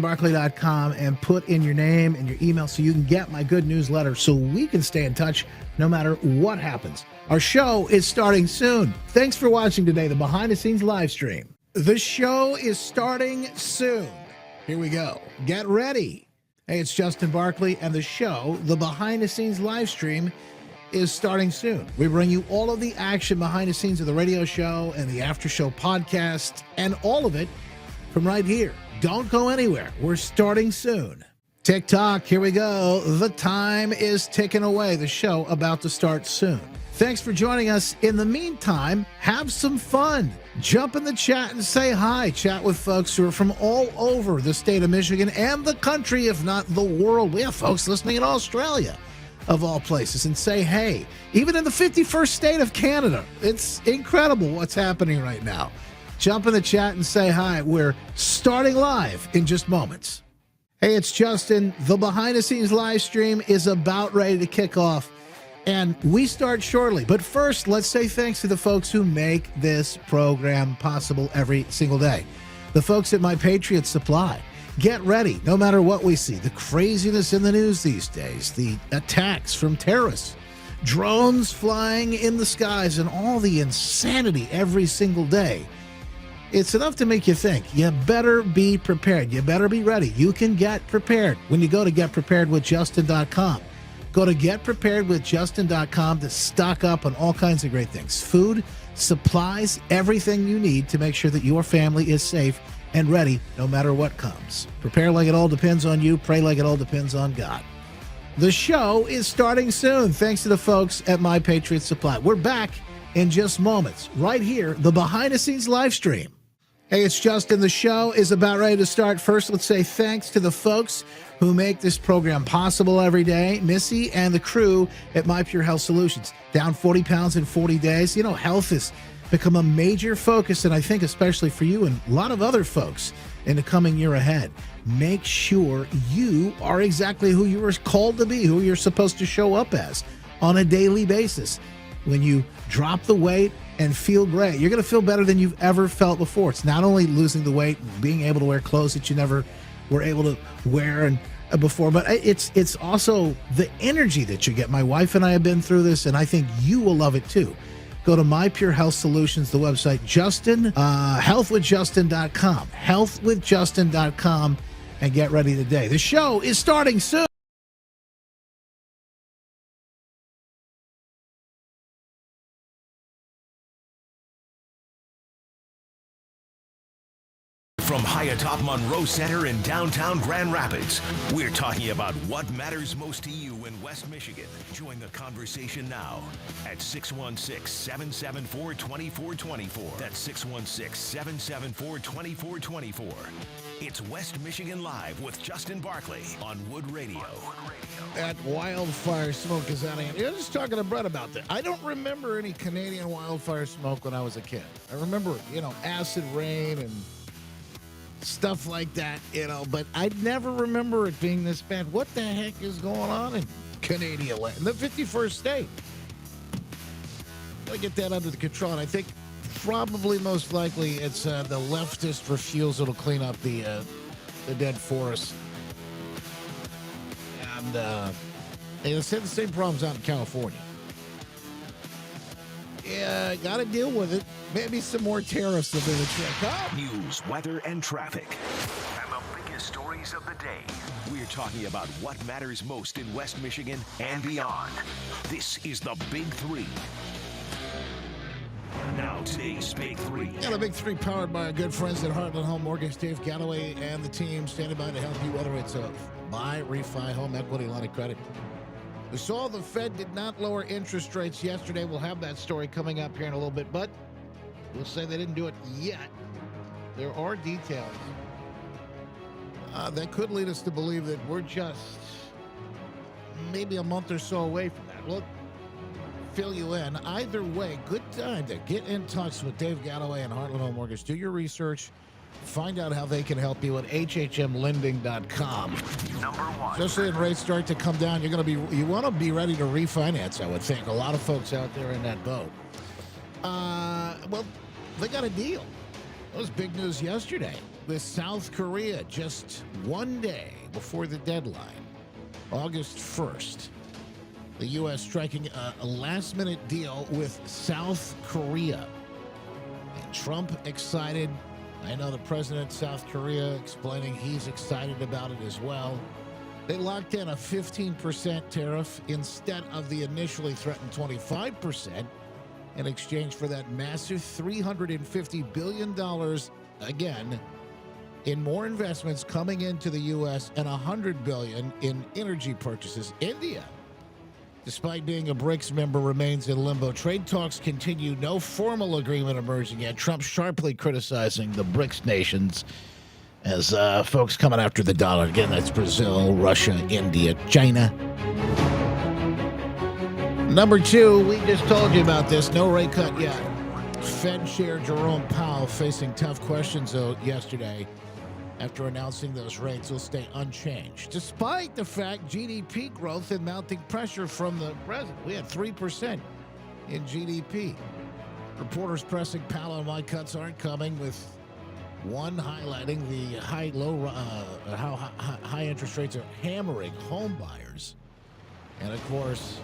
Barkley.com and put in your name and your email so you can get my good newsletter so we can stay in touch no matter what happens. Our show is starting soon. Thanks for watching today, the behind the scenes live stream. The show is starting soon. Here we go. Get ready. Hey, it's Justin Barkley, and the show, the behind the scenes live stream, is starting soon. We bring you all of the action behind the scenes of the radio show and the after show podcast and all of it from right here. Don't go anywhere. We're starting soon. TikTok, here we go. The time is ticking away. The show about to start soon. Thanks for joining us. In the meantime, have some fun. Jump in the chat and say hi. Chat with folks who are from all over the state of Michigan and the country, if not the world. We have folks listening in Australia, of all places, and say hey. Even in the 51st state of Canada. It's incredible what's happening right now. Jump in the chat and say hi. We're starting live in just moments. Hey, it's Justin. The behind the scenes live stream is about ready to kick off, and we start shortly. But first, let's say thanks to the folks who make this program possible every single day. The folks at My Patriot Supply. Get ready, no matter what we see. The craziness in the news these days, the attacks from terrorists, drones flying in the skies, and all the insanity every single day. It's enough to make you think. You better be prepared. You better be ready. You can get prepared when you go to getpreparedwithjustin.com. Go to getpreparedwithjustin.com to stock up on all kinds of great things. Food, supplies, everything you need to make sure that your family is safe and ready no matter what comes. Prepare like it all depends on you. Pray like it all depends on God. The show is starting soon, thanks to the folks at My Patriot Supply. We're back in just moments, right here, the behind-the-scenes live stream. Hey, it's Justin. The show is about ready to start. First, let's say thanks to the folks who make this program possible every day. Missy and the crew at My Pure Health Solutions. Down 40 pounds in 40 days. You know, health has become a major focus, and I think especially for you and a lot of other folks in the coming year ahead. Make sure you are exactly who you were called to be, who you're supposed to show up as on a daily basis. When you drop the weight and feel great, you're going to feel better than you've ever felt before. It's not only losing the weight and being able to wear clothes that you never were able to wear before, but it's also the energy that you get. My wife and I have been through this, and I think you will love it too. Go to My Pure Health Solutions, the website, healthwithjustin.com, healthwithjustin.com, and get ready today. The show is starting soon. From high atop Monroe Center in downtown Grand Rapids, we're talking about what matters most to you in West Michigan. Join the conversation now at 616-774-2424. That's 616-774-2424. It's West Michigan Live with Justin Barkley on Wood Radio. That wildfire smoke is out of hand. I was just talking to Brett about that. I don't remember any Canadian wildfire smoke when I was a kid. I remember, acid rain and stuff like that, but I never remember it being this bad. What the heck is going on in Canadian land? The 51st state. Gotta get that under the control. And I think probably most likely it's the leftist refusal to clean up the dead forest. And they said the same problems out in California. Yeah, got to deal with it. Maybe some more tariffs will be the trick. News, weather, and traffic. And the biggest stories of the day. We're talking about what matters most in West Michigan and beyond. This is the Big Three. Now, today's Big Three. Yeah, the Big Three powered by our good friends at Heartland Home Mortgage. Dave Galloway and the team standing by to help you, whether it's a buy, refi, home equity, line of credit. We saw the Fed did not lower interest rates yesterday. We'll have that story coming up here in a little bit, but we'll say they didn't do it yet. There are details that could lead us to believe that we're just maybe a month or so away from that. We'll fill you in. Either way, good time to get in touch with Dave Galloway and Heartland Home Mortgage. Do your research. Find out how they can help you at hhmlending.com. Number one. Especially when rates start to come down, you want to be ready to refinance, I would think. A lot of folks out there in that boat. Well, they got a deal. That was big news yesterday. with South Korea just one day before the deadline, August 1st. The U.S. striking a last-minute deal with South Korea. And Trump excited. I know the president of South Korea explaining he's excited about it as well. They locked in a 15% tariff instead of the initially threatened 25% in exchange for that massive $350 billion, again, in more investments coming into the U.S. and $100 billion in energy purchases. India, despite being a BRICS member, remains in limbo. Trade talks continue. No formal agreement emerging yet. Trump sharply criticizing the BRICS nations as folks coming after the dollar. Again, that's Brazil, Russia, India, China. Number two, we just told you about this. No rate cut yet. Fed Chair Jerome Powell facing tough questions, though, yesterday after announcing those rates will stay unchanged, despite the fact GDP growth and mounting pressure from the president. We had 3% in GDP. Reporters pressing Powell on why cuts aren't coming, with one highlighting the how high interest rates are hammering home buyers. And, of course,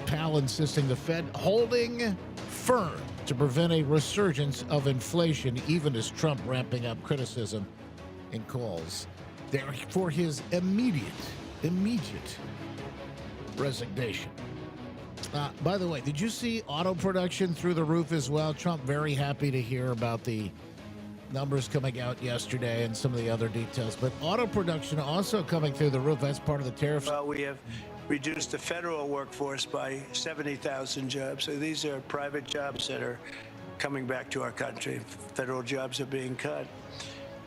Powell insisting the Fed holding firm to prevent a resurgence of inflation, even as Trump ramping up criticism and calls there for his immediate resignation. By the way, did you see auto production through the roof as well? Trump very happy to hear about the numbers coming out yesterday and some of the other details. But auto production also coming through the roof. That's part of the tariffs. Well, we have reduced the federal workforce by 70,000 jobs. So these are private jobs that are coming back to our country. Federal jobs are being cut.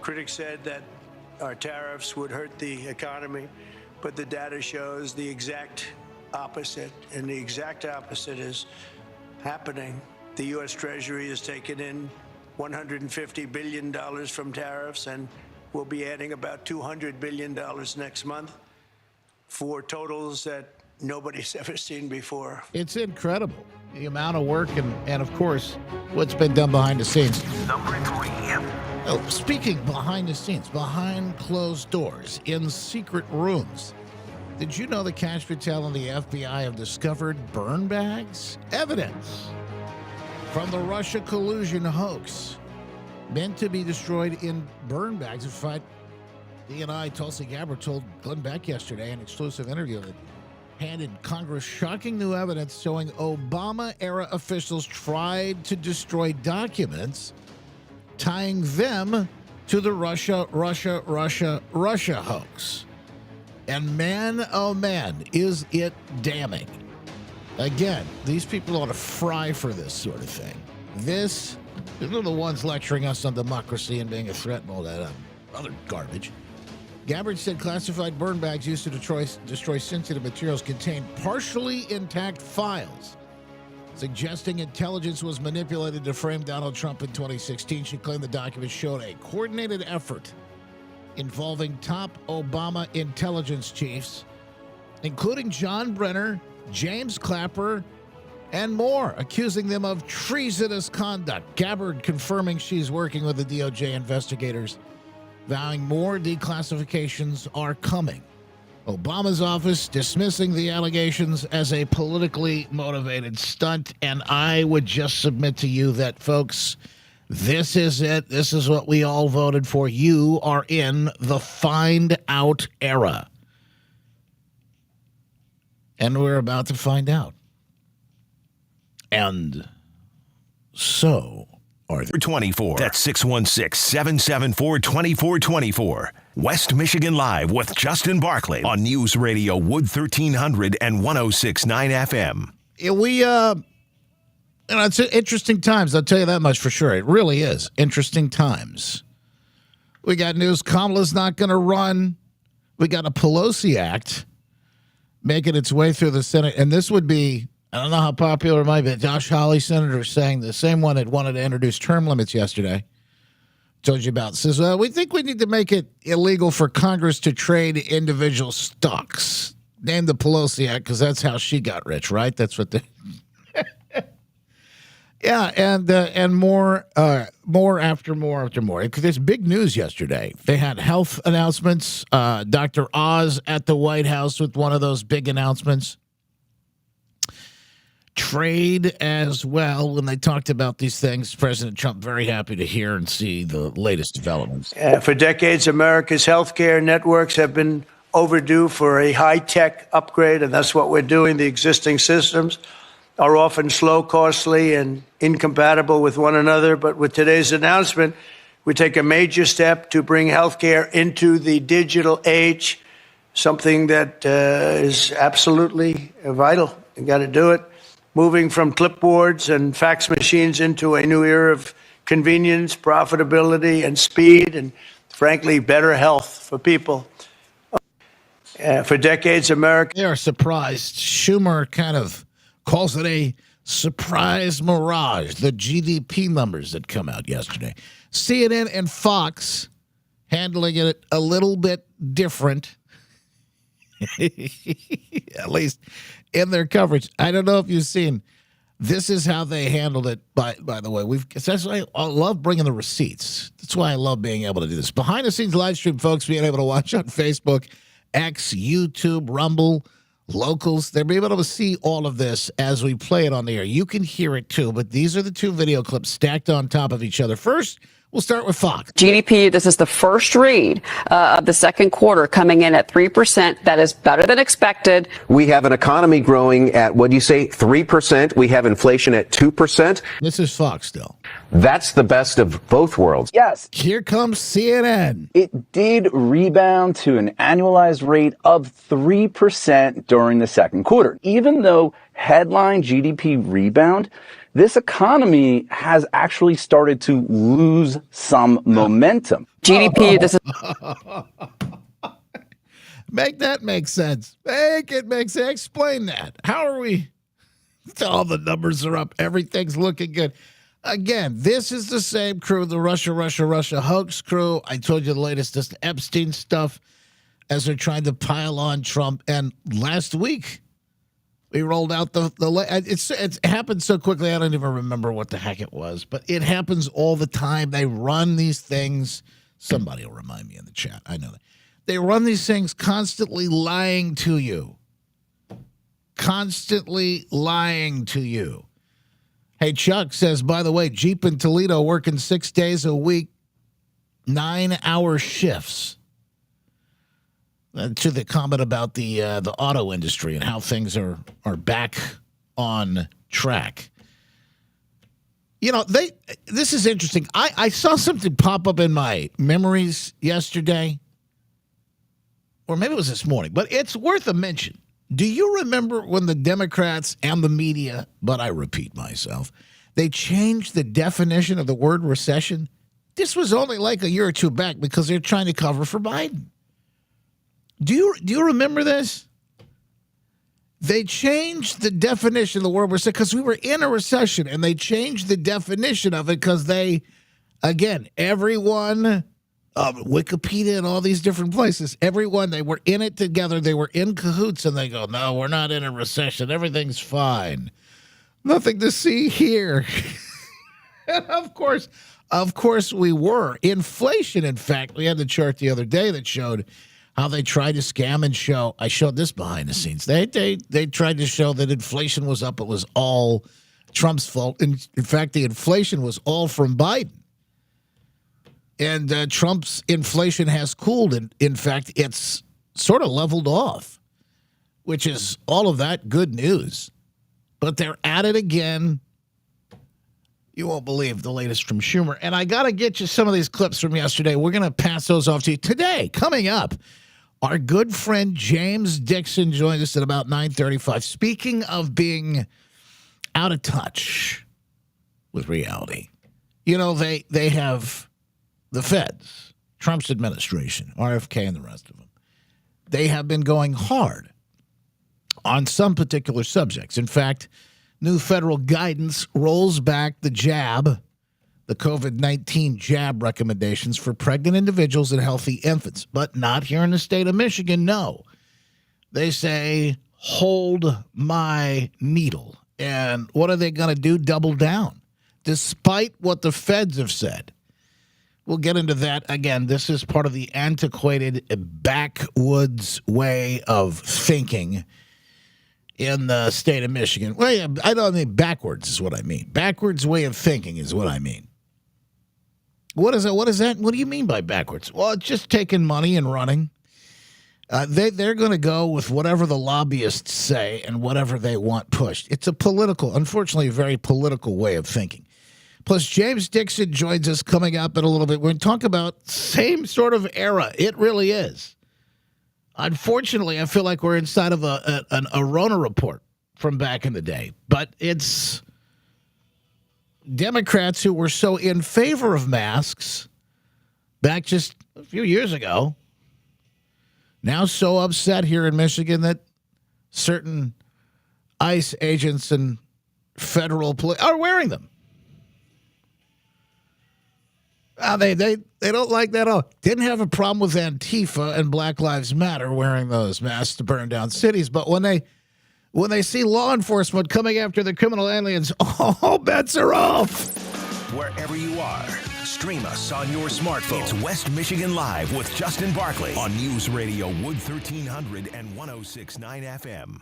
Critics said that our tariffs would hurt the economy, but the data shows the exact opposite, and the exact opposite is happening. The U.S. Treasury has taken in $150 billion from tariffs, and we'll be adding about $200 billion next month for totals that nobody's ever seen before. It's incredible, the amount of work and of course, what's been done behind the scenes. Number three. Oh, speaking behind the scenes, behind closed doors, in secret rooms, did you know that Kash Patel and the FBI have discovered burn bags? Evidence from the Russia collusion hoax meant to be destroyed in burn bags. In fact, DNI Tulsi Gabbard told Glenn Beck yesterday in an exclusive interview that handed Congress shocking new evidence showing Obama-era officials tried to destroy documents tying them to the Russia hoax. And man, oh man, is it damning. Again, these people ought to fry for this sort of thing. These are the ones lecturing us on democracy and being a threat and all that other garbage. Gabbard said classified burn bags used to destroy sensitive materials contained partially intact files, suggesting intelligence was manipulated to frame Donald Trump in 2016. She claimed the documents showed a coordinated effort involving top Obama intelligence chiefs, including John Brenner, James Clapper, and more, accusing them of treasonous conduct. Gabbard confirming she's working with the DOJ investigators, vowing more declassifications are coming. Obama's office dismissing the allegations as a politically motivated stunt, and I would just submit to you that, folks, this is it. This is what we all voted for. You are in the find out era. And we're about to find out. And so are they. 24. That's 616-774-2424. West Michigan Live with Justin Barclay on News Radio Wood 1300 and 106.9 FM. Yeah, it's interesting times. I'll tell you that much for sure. It really is interesting times. We got news. Kamala's not going to run. We got a Pelosi Act making its way through the Senate. And this would be, I don't know how popular it might be. Josh Hawley, senator, saying the same one that wanted to introduce term limits yesterday. Told you about. Says, we think we need to make it illegal for Congress to trade individual stocks. Name the Pelosi Act because that's how she got rich, right? That's what they... Yeah, and more after more after more. Because there's big news yesterday. They had health announcements. Dr. Oz at the White House with one of those big announcements. Trade as well. When they talked about these things, President Trump very happy to hear and see the latest developments. For decades, America's healthcare networks have been overdue for a high-tech upgrade, and that's what we're doing. The existing systems are often slow, costly, and incompatible with one another. But with today's announcement, we take a major step to bring healthcare into the digital age, something that is absolutely vital. You got to do it. Moving from clipboards and fax machines into a new era of convenience, profitability, and speed, and frankly, better health for people. For decades, America. They are surprised. Schumer kind of calls it a surprise mirage, the GDP numbers that come out yesterday. CNN and Fox handling it a little bit different, at least in their coverage. I don't know if you've seen, this is how they handled it, by the way. That's why I love bringing the receipts. That's why I love being able to do this. Behind the scenes live stream, folks, being able to watch on Facebook, X, YouTube, Rumble, Locals. They'll be able to see all of this as we play it on the air. You can hear it too, but these are the two video clips stacked on top of each other. First, we'll start with Fox. GDP, this is the first read of the second quarter, coming in at 3%. That is better than expected. We have an economy growing at, what do you say, 3%. We have inflation at 2%. This is Fox still. That's the best of both worlds. Yes. Here comes CNN. It did rebound to an annualized rate of 3% during the second quarter. Even though headline GDP rebound, this economy has actually started to lose some momentum. GDP, this is Make that make sense. Make it make sense. Explain that. How are we? All the numbers are up. Everything's looking good. Again, this is the same crew, the Russia hoax crew. I told you the latest, this Epstein stuff as they're trying to pile on Trump. And last week, we rolled out it happened so quickly, I don't even remember what the heck it was. But it happens all the time. They run these things. Somebody will remind me in the chat. I know that. They run these things constantly lying to you. Constantly lying to you. Hey, Chuck says, by the way, Jeep in Toledo working 6 days a week, 9-hour shifts. To the comment about the auto industry and how things are back on track. You know, this is interesting. I saw something pop up in my memories yesterday, or maybe it was this morning, but it's worth a mention. Do you remember when the Democrats and the media, but I repeat myself, they changed the definition of the word recession? This was only like a year or two back because they're trying to cover for Biden. Do you remember this? They changed the definition of the word recession because we were in a recession, and they changed the definition of it because they, again, everyone, Wikipedia and all these different places, everyone, they were in it together. They were in cahoots, and they go, no, we're not in a recession. Everything's fine. Nothing to see here. And of course we were. Inflation, in fact, we had the chart the other day that showed how they tried to scam and show. I showed this behind the scenes. They tried to show that inflation was up. It was all Trump's fault. In fact, the inflation was all from Biden. And Trump's inflation has cooled. And in fact, it's sort of leveled off, which is all of that good news. But they're at it again. You won't believe the latest from Schumer. And I got to get you some of these clips from yesterday. We're going to pass those off to you today. Coming up, our good friend James Dixon joins us at about 9:35. Speaking of being out of touch with reality, you know, they have the feds, Trump's administration, RFK and the rest of them. They have been going hard on some particular subjects. In fact, new federal guidance rolls back the jab, the COVID-19 jab recommendations for pregnant individuals and healthy infants, but not here in the state of Michigan, no. They say, hold my needle. And what are they going to do? Double down. despite what the feds have said. We'll get into that again. This is part of the antiquated backwoods way of thinking in the state of Michigan. Well, yeah, I don't mean backwards is what I mean. Backwards way of thinking is what I mean. What is it? What is that? What do you mean by backwards? Well, it's just taking money and running. They're going to go with whatever the lobbyists say and whatever they want pushed. It's a political, unfortunately, a very political way of thinking. Plus, James Dixon joins us coming up in a little bit. We're going to talk about same sort of era. It really is. Unfortunately, I feel like we're inside of a Rona report from back in the day. But it's Democrats who were so in favor of masks back just a few years ago, now so upset here in Michigan that certain ICE agents and federal police are wearing them. They don't like that at all. Didn't have a problem with Antifa and Black Lives Matter wearing those masks to burn down cities, but when they see law enforcement coming after the criminal aliens, all bets are off. Wherever you are, stream us on your smartphone. It's West Michigan Live with Justin Barkley on News Radio Wood 1300 and 106.9 FM.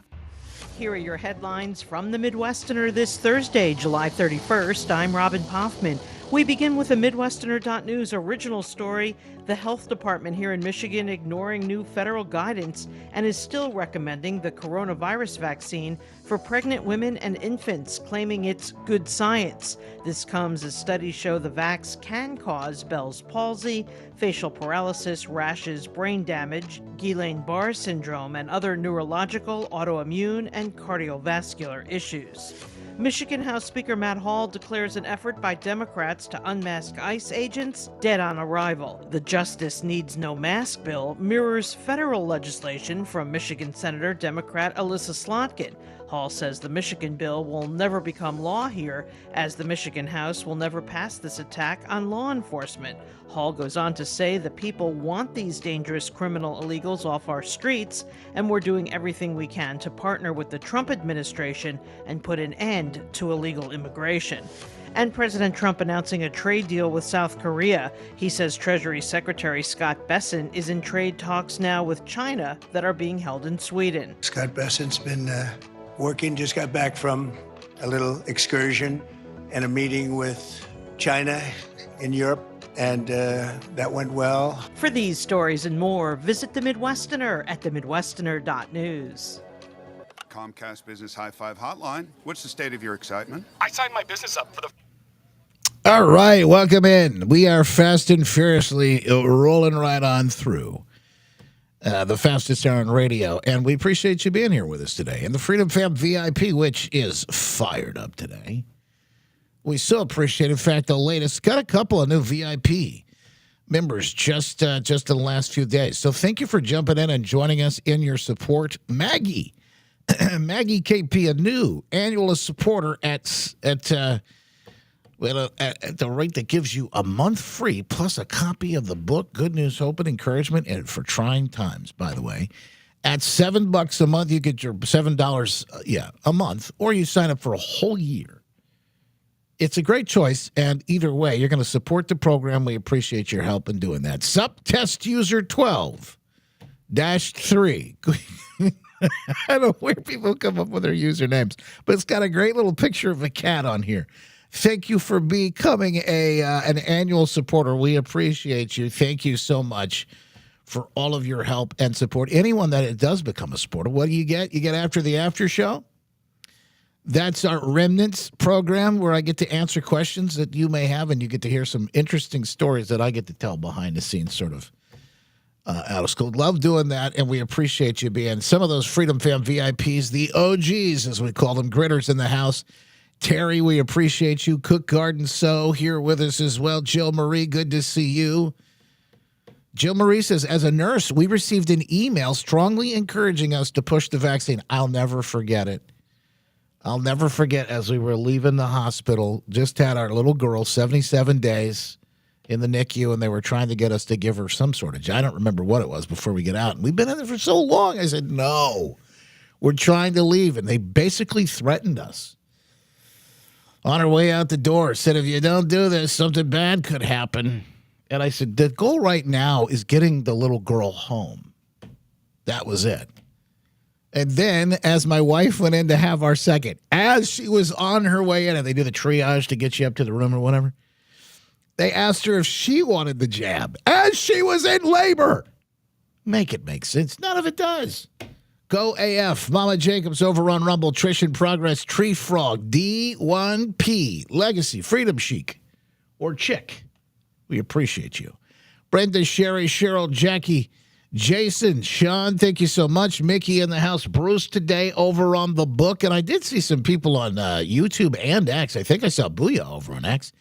Here are your headlines from the Midwesterner this Thursday, July 31st. I'm Robin Poffman. We begin with a Midwesterner.news original story. The health department here in Michigan ignoring new federal guidance and is still recommending the coronavirus vaccine for pregnant women and infants, claiming it's good science. This comes as studies show the vax can cause Bell's palsy, facial paralysis, rashes, brain damage, Guillain-Barré syndrome, and other neurological, autoimmune, and cardiovascular issues. Michigan House Speaker Matt Hall declares an effort by Democrats to unmask ICE agents dead on arrival. The Justice Needs No Mask bill mirrors federal legislation from Michigan Senator Democrat Alyssa Slotkin. Hall says the Michigan bill will never become law here, as the Michigan House will never pass this attack on law enforcement. Hall goes on to say the people want these dangerous criminal illegals off our streets, and we're doing everything we can to partner with the Trump administration and put an end to illegal immigration. And President Trump announcing a trade deal with South Korea. He says Treasury Secretary Scott Bessent is in trade talks now with China that are being held in Sweden. Scott Bessent's been working, just got back from a little excursion and a meeting with China in Europe, and that went well. For these stories and more, visit The Midwesterner at themidwesterner.news. Comcast Business High Five Hotline. What's the state of your excitement? I signed my business up for the... All right, welcome in. We are fast and furiously rolling right on through. The fastest hour on radio, and we appreciate you being here with us today. And the Freedom Fam VIP, which is fired up today. We so appreciate it. In fact, the latest, got a couple of new VIP members just in the last few days. So thank you for jumping in and joining us in your support. Maggie KP, a new annual supporter at the rate that gives you a month free, plus a copy of the book, Good News, Hope, and Encouragement, and for trying times, by the way. At $7 a month, you get your $7 a month, or you sign up for a whole year. It's a great choice, and either way, you're going to support the program. We appreciate your help in doing that. Sup test user 12-3. I don't know where people come up with their usernames, but it's got a great little picture of a cat on here. Thank you for becoming an annual supporter. We appreciate you. Thank you so much for all of your help and support. Anyone that does become a supporter, what do you get? You get after the after show. That's our Remnants program where I get to answer questions that you may have, and you get to hear some interesting stories that I get to tell behind the scenes, sort of out of school. Love doing that, and we appreciate you being some of those Freedom Fam VIPs, the OGs, as we call them, gritters in the house. Terry, we appreciate you. Cook Garden So here with us as well. Jill Marie, good to see you. Jill Marie says, as a nurse, we received an email strongly encouraging us to push the vaccine. I'll never forget it. I'll never forget, as we were leaving the hospital, just had our little girl, 77 days in the NICU, and they were trying to get us to give her some sort of, I don't remember what it was before we get out. And we've been in there for so long. I said, no, we're trying to leave. And they basically threatened us. on her way out the door, said, if you don't do this, something bad could happen. And I said, the goal right now is getting the little girl home. That was it. And then as my wife went in to have our second, as she was on her way in, and they do the triage to get you up to the room or whatever, they asked her if she wanted the jab as she was in labor. Make it make sense. None of it does. Go AF. Mama Jacobs over on Rumble. Trish in Progress. Tree Frog. D1P. Legacy. Freedom Chic. Or Chick. We appreciate you. Brenda, Sherry, Cheryl, Jackie, Jason, Sean, thank you so much. Mickey in the house. Bruce today over on the book. And I did see some people on YouTube and X. I think I saw Booyah over on X.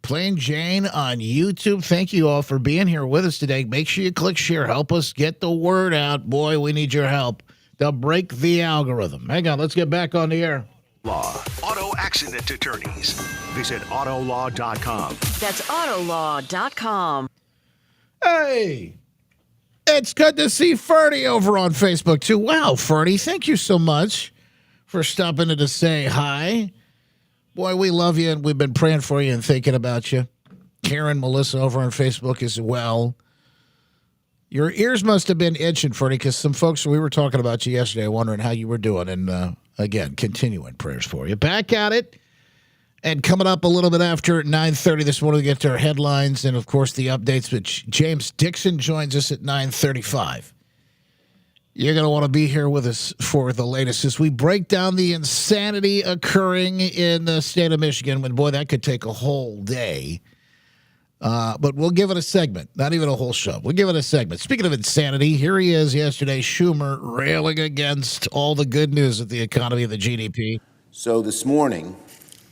Plain Jane on YouTube. Thank you all for being here with us today. Make sure you click share. Help us get the word out. Boy, we need your help. They'll break the algorithm. Hang on, let's get back on the air. Law. Auto accident attorneys. Visit autolaw.com. That's autolaw.com. Hey, it's good to see Ferdy over on Facebook, too. Wow, Ferdy, thank you so much for stopping in to say hi. Boy, we love you, and we've been praying for you and thinking about you. Karen, Melissa over on Facebook as well. Your ears must have been itching, Ferdy, because some folks, we were talking about you yesterday, wondering how you were doing. And, again, continuing prayers for you. Back at it. And coming up a little bit after 9:30 this morning, we get to our headlines and, of course, the updates. Which James Dixon joins us at 9:35. You're going to want to be here with us for the latest as we break down the insanity occurring in the state of Michigan. When, boy, that could take a whole day. But we'll give it a segment, not even a whole show. We'll give it a segment. Speaking of insanity, here he is yesterday, Schumer, railing against all the good news of the economy and the GDP. So this morning,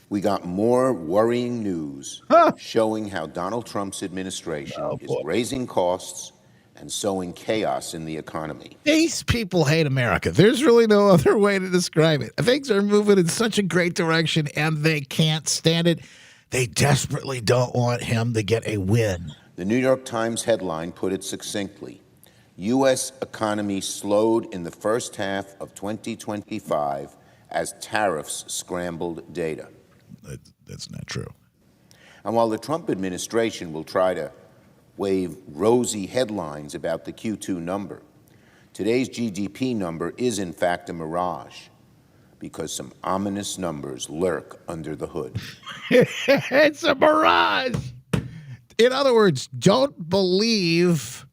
we got more worrying news showing how Donald Trump's administration is raising costs and sowing chaos in the economy. These people hate America. There's really no other way to describe it. Things are moving in such a great direction, and they can't stand it. They desperately don't want him to get a win. The New York Times headline put it succinctly. U.S. economy slowed in the first half of 2025 as tariffs scrambled data. That's not true. And while the Trump administration will try to wave rosy headlines about the Q2 number, today's GDP number is in fact a mirage, because some ominous numbers lurk under the hood. It's a mirage. In other words, don't believe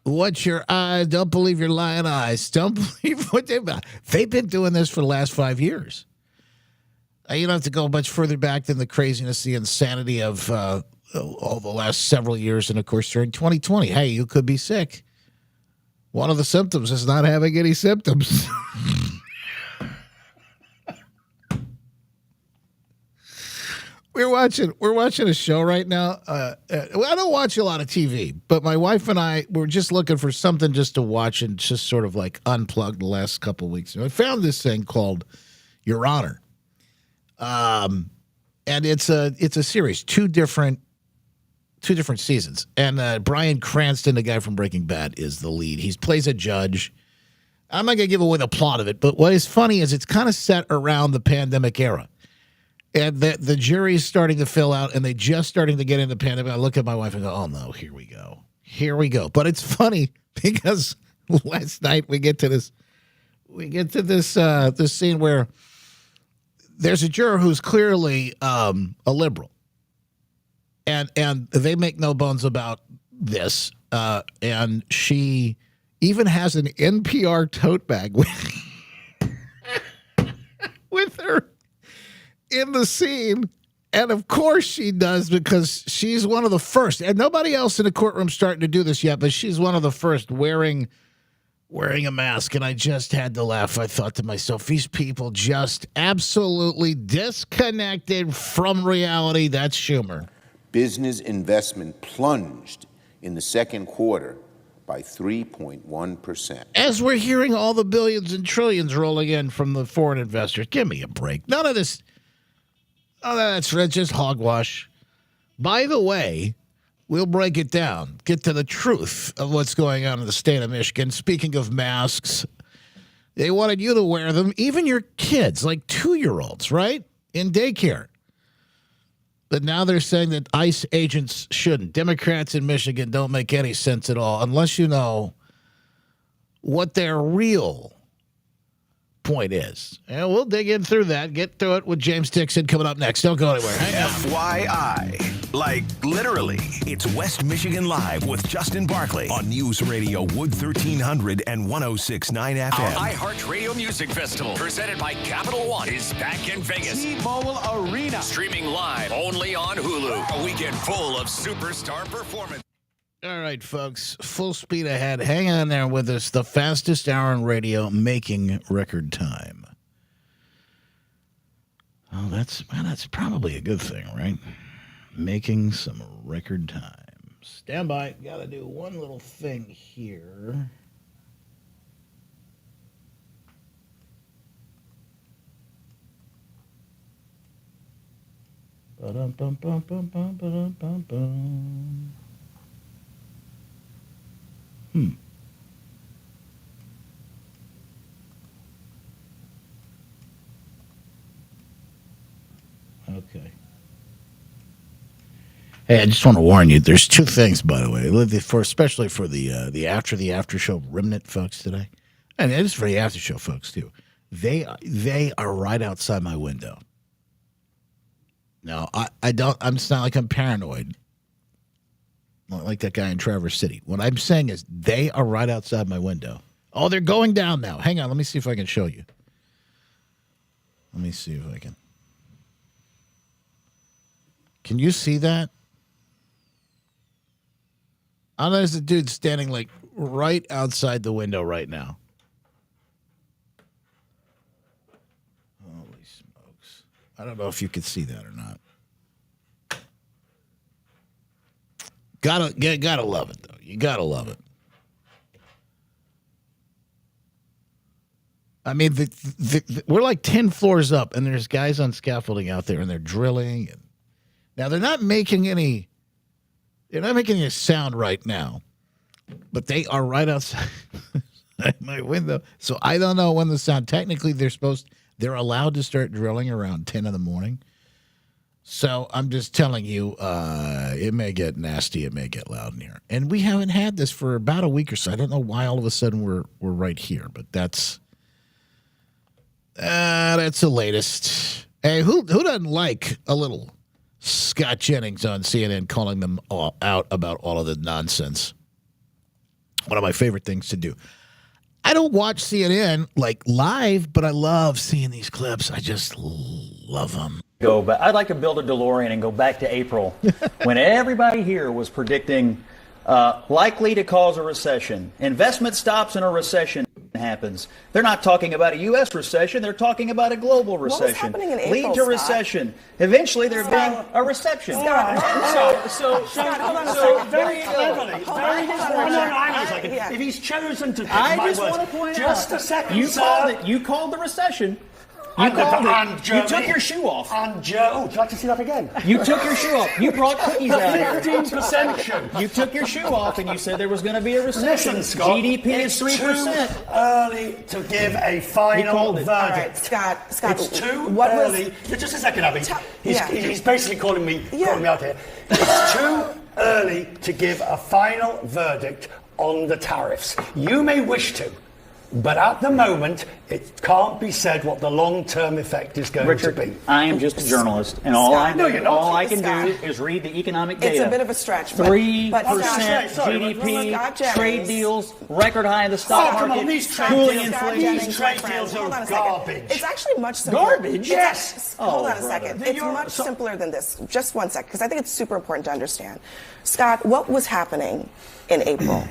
what your eyes, don't believe your lying eyes. Don't believe what they've been doing this for the last 5 years. You don't have to go much further back than the craziness, the insanity of all the last several years. And, of course, during 2020, hey, you could be sick. One of the symptoms is not having any symptoms. We're watching a show right now. I don't watch a lot of TV, but my wife and I were just looking for something just to watch and just sort of like unplug the last couple of weeks. And I found this thing called Your Honor. And it's a series, two different seasons. And Bryan Cranston, the guy from Breaking Bad, is the lead. He plays a judge. I'm not going to give away the plot of it, but what is funny is it's kind of set around the pandemic era. And the jury's starting to fill out, and they just starting to get into the pandemic. I look at my wife and go, oh, no, here we go. Here we go. But it's funny because last night we get to this scene where there's a juror who's clearly a liberal. And they make no bones about this. And she even has an NPR tote bag with her in the scene. And of course she does, because she's one of the first, and nobody else in the courtroom starting to do this yet, but she's one of the first wearing a mask. And I just had to laugh. I thought to myself, these people just absolutely disconnected from reality. That's Schumer. Business investment plunged in the second quarter by 3.1%. As we're hearing all the billions and trillions rolling in from the foreign investors. Give me a break. None of this. Oh, that's just hogwash. By the way, we'll break it down, get to the truth of what's going on in the state of Michigan. Speaking of masks, they wanted you to wear them, even your kids, like 2-year-olds, right? In daycare. But now they're saying that ICE agents shouldn't. Democrats in Michigan don't make any sense at all unless you know what their real point is. And we'll dig in through that, get through it with James Dixon coming up next. Don't go anywhere. Hang on. FYI. Like, literally. It's West Michigan Live with Justin Barkley on News Radio Wood 1300 and 106.9 FM. Our iHeartRadio Music Festival, presented by Capital One, is back in Vegas. T-Mobile Arena. Streaming live only on Hulu. A weekend full of superstar performance. All right, folks, full speed ahead. Hang on there with us. The fastest hour in radio, making record time. Oh, that's probably a good thing, right? Making some record time. Stand by. Got to do one little thing here. Ba-dum-bum-bum-bum-bum-bum-bum. Okay. Hey, I just want to warn you. There's two things, by the way, especially for the after show remnant folks today, and it is for the after show folks too. They are right outside my window. Now, I don't. It's not like I'm paranoid. Not like that guy in Traverse City. What I'm saying is they are right outside my window. Oh, they're going down now. Hang on. Let me see if I can show you. Let me see if I can. Can you see that? Oh, there's a dude standing like right outside the window right now. Holy smokes. I don't know if you could see that or not. Gotta love it, though. You gotta love it. I mean, we're like 10 floors up, and there's guys on scaffolding out there, and they're drilling. And now they're not making any sound right now, but they are right outside my window. So I don't know when the sound. Technically, they're allowed to start drilling around 10 in the morning. So I'm just telling you, it may get nasty, it may get loud in here, and we haven't had this for about a week or so. I don't know why all of a sudden we're right here, but that's the latest. Hey, who doesn't like a little Scott Jennings on CNN calling them all out about all of the nonsense? One of my favorite things to do. I don't watch CNN like live, but I love seeing these clips. I just love them. But I'd like to build a DeLorean and go back to April when everybody here was predicting likely to cause a recession. Investment stops and a recession happens. They're not talking about a U.S. recession. They're talking about a global recession. What was happening in April, lead to recession. Eventually, there being a reception. Very cleverly. If he's chosen to pick I my just words, want to point just out, a second, you sir. called it. You called the recession. You called it. You took your shoe off. And Joe, would you like to see that again? You took your shoe off. You brought cookies out here. 15% shoe. You took your shoe off and you said there was going to be a recession. Listen, Scott, GDP is 3%. Too early to give a final verdict. All right, Scott, It's too early. Just a second, Abby. He's basically calling me out here. It's too early to give a final verdict on the tariffs. You may wish to, but at the moment, it can't be said what the long-term effect is going Richard, to be. I am just a journalist, and all I can do is read the economic data. It's a bit of a stretch. 3% GDP, trade deals, record high in the stock market, come on, these trade deals are garbage. It's actually much simpler. Garbage? Yes. Hold on a brother. second. It's much simpler than this. Just one second, because I think it's super important to understand. Scott, what was happening in April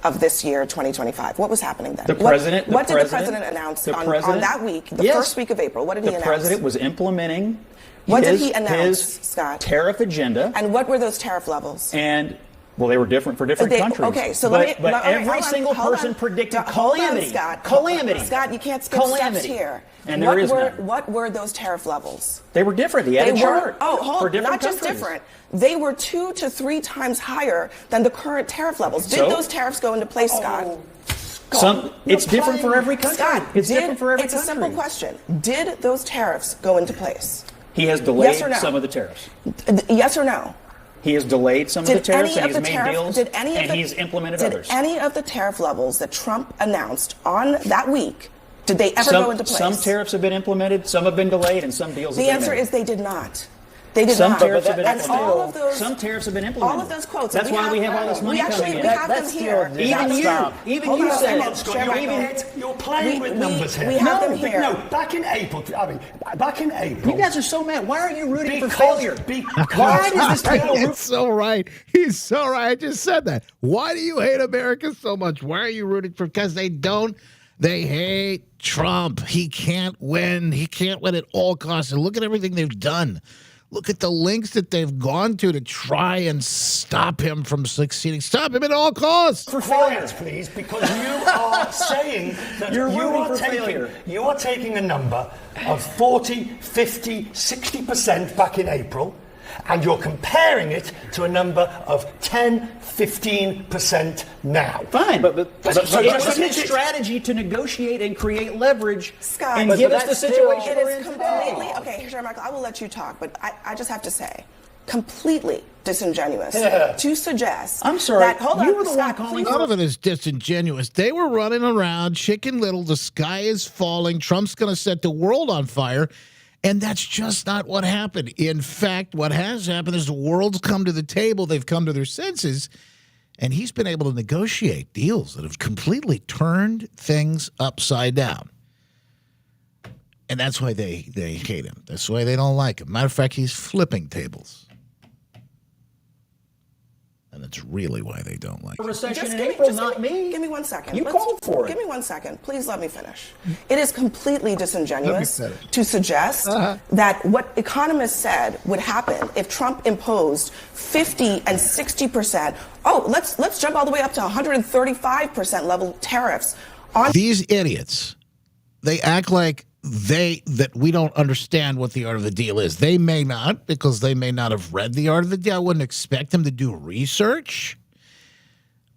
of this year, 2025? What was happening then? What did the president announce on that week, the first week of April? What did he announce? The president was implementing his Scott? Tariff agenda. And what were those tariff levels? And well, they were different for different countries. Okay, so but every single person predicted calamity. Calamity. Scott, you can't skip steps here. And there is none. What were those tariff levels? They were different. He had a chart. Not just different. They were 2 to 3 times higher than the current tariff levels. Did those tariffs go into place, Scott? It's different for every country. Scott, it's different for every country. It's a simple question. Did those tariffs go into place? He has delayed Yes or no? some of the tariffs. Yes or no? He has delayed some of the tariffs, and he's made deals, and he's implemented others. Did any of the tariff levels that Trump announced on that week, did they ever go into place? Some tariffs have been implemented, some have been delayed, and some deals have been been made. The answer is they did not. They did some not. Tariffs have been and implemented. all of those, some tariffs have been implemented. All of those quotes. That's why we have all this money coming in. We have them here. Even you said. You're playing with numbers here. We have them here. No, back in April. You guys are so mad. Why are you rooting for failure? Why does this people root? It's so right. He's so right. I just said that. Why do you hate America so much? Why are you rooting for? Because they don't. They hate Trump. He can't win. He can't win at all costs. And look at everything they've done. Look at the lengths that they've gone to try and stop him from succeeding. Stop him at all costs. For quiet, please, because you are saying that you are taking a number of 40, 50, 60% back in April, and you're comparing it to a number of 10, 15% now. Fine, but it was his strategy to negotiate and create leverage and give us the situation we're in today. Okay, Sir Michael, I will let you talk, but I just have to say, completely disingenuous to suggest. I'm sorry, that, hold you on, were the Scott, one calling. None of it is disingenuous. They were running around, Chicken Little. The sky is falling. Trump's going to set the world on fire. And that's just not what happened. In fact, what has happened is the world's come to the table. They've come to their senses. And he's been able to negotiate deals that have completely turned things upside down. And that's why they hate him. That's why they don't like him. Matter of fact, he's flipping tables. And that's really why they don't like him. Recession in April, not me. Give me 1 second. You called for it. Give me 1 second. Please let me finish. It is completely disingenuous to suggest that what economists said would happen if Trump imposed 50 and 60%. Oh, let's jump all the way up to 135% level tariffs on these idiots. They act like that we don't understand what the art of the deal is. They may not, because they may not have read the art of the deal. I wouldn't expect them to do research.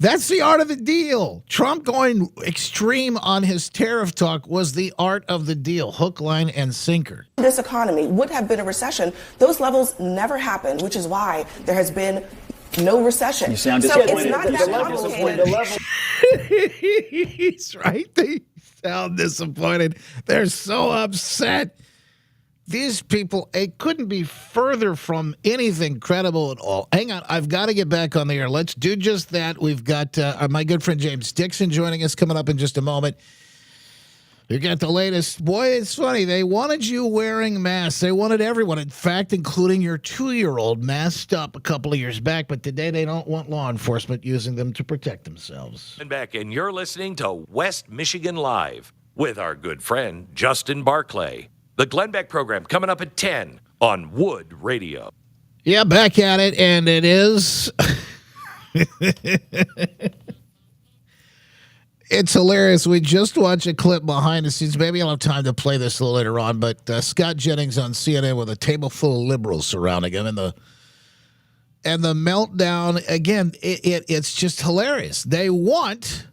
That's the art of the deal. Trump going extreme on his tariff talk was the art of the deal. Hook, line, and sinker. This economy would have been a recession. Those levels never happened, which is why there has been no recession. You sound disappointed. So it's not that complicated. He's right. They sound disappointed. They're so upset. These people, it couldn't be further from anything credible at all. Hang on, I've got to get back on the air. Let's do just that. We've got my good friend James Dixon joining us coming up in just a moment. We got the latest. Boy, it's funny. They wanted you wearing masks. They wanted everyone, in fact, including your 2-year-old, masked up a couple of years back. But today they don't want law enforcement using them to protect themselves. And you're listening to West Michigan Live with our good friend Justin Barclay. The Glenn Beck program coming up at 10 on Wood Radio. Yeah, back at it, and it is. It's hilarious. We just watched a clip behind the scenes. Maybe I'll have time to play this a little later on, but Scott Jennings on CNN with a table full of liberals surrounding him, and the meltdown, again, it's just hilarious. They want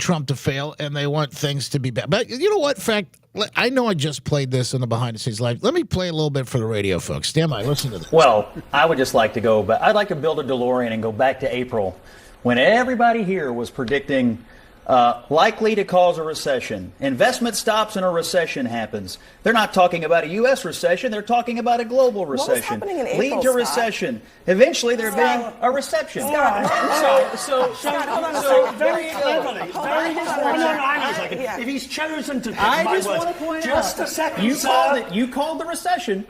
Trump to fail, and they want things to be bad. But you know what? In fact, I know I just played this in the behind the scenes live. Let me play a little bit for the radio folks. Stand by. Listen to this. Well, I would just like to go back. I'd like to build a DeLorean and go back to April when everybody here was predicting likely to cause a recession. Investment stops and a recession happens. They're not talking about a U.S. recession. They're talking about a global recession. What was happening in April, lead to recession. Eventually, there being a reception. So very cleverly, if he's chosen to pick I my just words, want to point just out, a second, you sir. called it. You called the recession.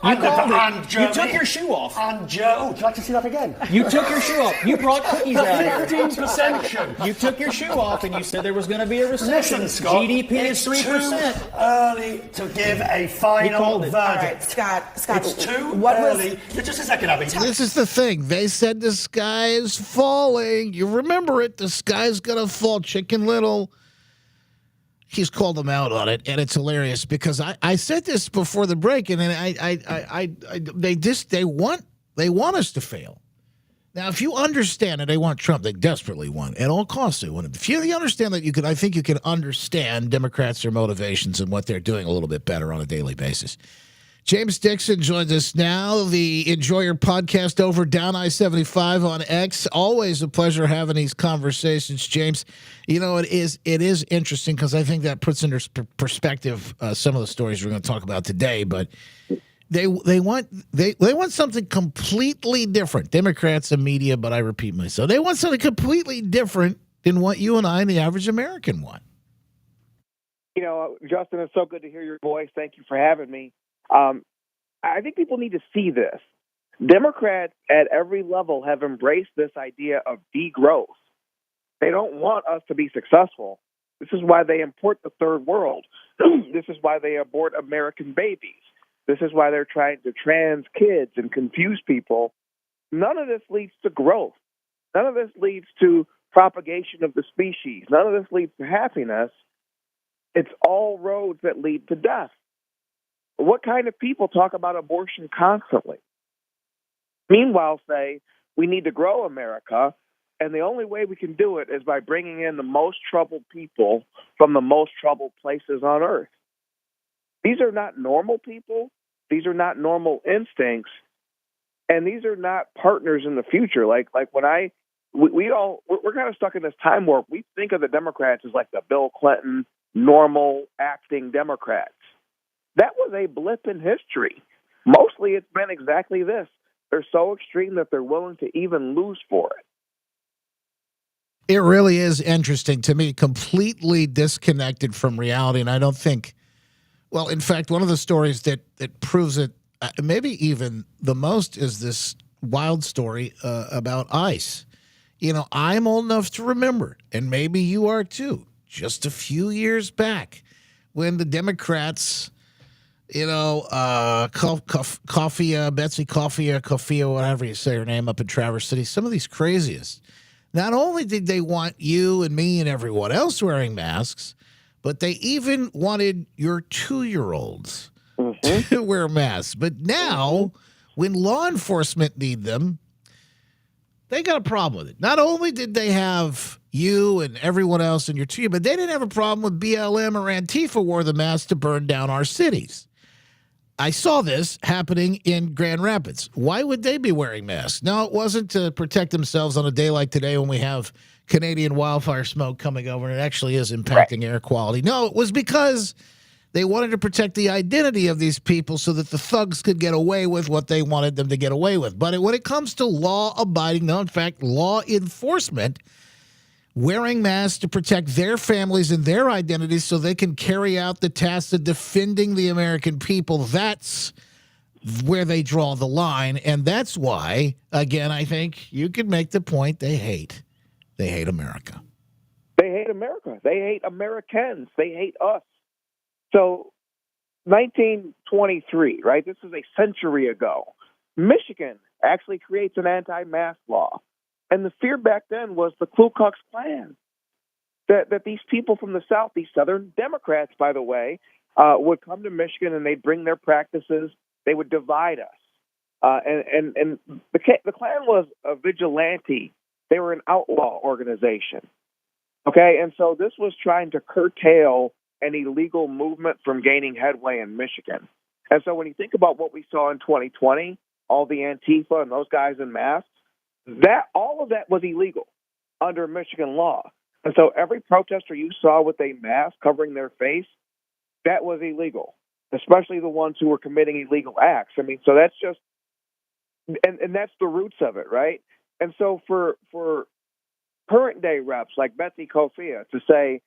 You called it. You took your shoe off. And Joe, would you like to see that again? You took your shoe off. You brought cookies out here. 15% shoe. You took your shoe off and you said there was going to be a recession. Listen, Scott, GDP is 3%. Too early to give a final verdict. All right, Scott, it's too early. Just a second, Abby. This is the thing. They said the sky is falling. You remember it. The sky's going to fall. Chicken Little. He's called them out on it, and it's hilarious because I said this before the break, and then they want us to fail. Now, if you understand, and they want Trump, they desperately want, at all costs they want him. If you understand that, I think you can understand Democrats, their motivations, and what they're doing a little bit better on a daily basis. James Dixon joins us now, the Enjoy Your podcast over down I-75 on X. Always a pleasure having these conversations, James. You know, it is interesting because I think that puts into perspective some of the stories we're going to talk about today. But they want something completely different. Democrats and media, but I repeat myself, they want something completely different than what you and I and the average American want. You know, Justin, it's so good to hear your voice. Thank you for having me. I think people need to see this. Democrats at every level have embraced this idea of degrowth. They don't want us to be successful. This is why they import the third world. This is why they abort American babies. This is why they're trying to trans kids and confuse people. None of this leads to growth. None of this leads to propagation of the species. None of this leads to happiness. It's all roads that lead to death. What kind of people talk about abortion constantly? Meanwhile, say we need to grow America, and the only way we can do it is by bringing in the most troubled people from the most troubled places on earth. These are not normal people. These are not normal instincts, and these are not partners in the future. Like when we're kind of stuck in this time warp. We think of the Democrats as like the Bill Clinton, normal acting Democrats. That was a blip in history. Mostly it's been exactly this. They're so extreme that they're willing to even lose for it. It really is interesting to me, completely disconnected from reality. And I don't think, well, in fact, one of the stories that proves it, maybe even the most, is this wild story about ICE. You know, I'm old enough to remember, and maybe you are too, just a few years back when the Democrats, you know, Betsy Coffee, whatever you say her name, up in Traverse City, some of these craziest. Not only did they want you and me and everyone else wearing masks, but they even wanted your 2-year-olds to wear masks. But now, when law enforcement need them, they got a problem with it. Not only did they have you and everyone else in your 2-year, but they didn't have a problem with BLM or Antifa wore the mask to burn down our cities. I saw this happening in Grand Rapids. Why would they be wearing masks? No, it wasn't to protect themselves on a day like today when we have Canadian wildfire smoke coming over and it actually is impacting air quality. No, it was because they wanted to protect the identity of these people so that the thugs could get away with what they wanted them to get away with. But when it comes to law-abiding, no, in fact, law enforcement, wearing masks to protect their families and their identities so they can carry out the task of defending the American people, that's where they draw the line. And that's why, again, I think you could make the point they hate America. They hate America. They hate Americans. They hate us. So 1923, right? This is a century ago. Michigan actually creates an anti-mask law. And the fear back then was the Ku Klux Klan. That these people from the South, these Southern Democrats, by the way, would come to Michigan and they'd bring their practices. They would divide us. And the Klan was a vigilante. They were an outlaw organization. Okay, and so this was trying to curtail an illegal movement from gaining headway in Michigan. And so when you think about what we saw in 2020, all the Antifa and those guys in masks, all of that was illegal under Michigan law. And so every protester you saw with a mask covering their face, that was illegal, especially the ones who were committing illegal acts. I mean, so that's just, and that's the roots of it, right? And so for current day reps like Betsy Coffee to say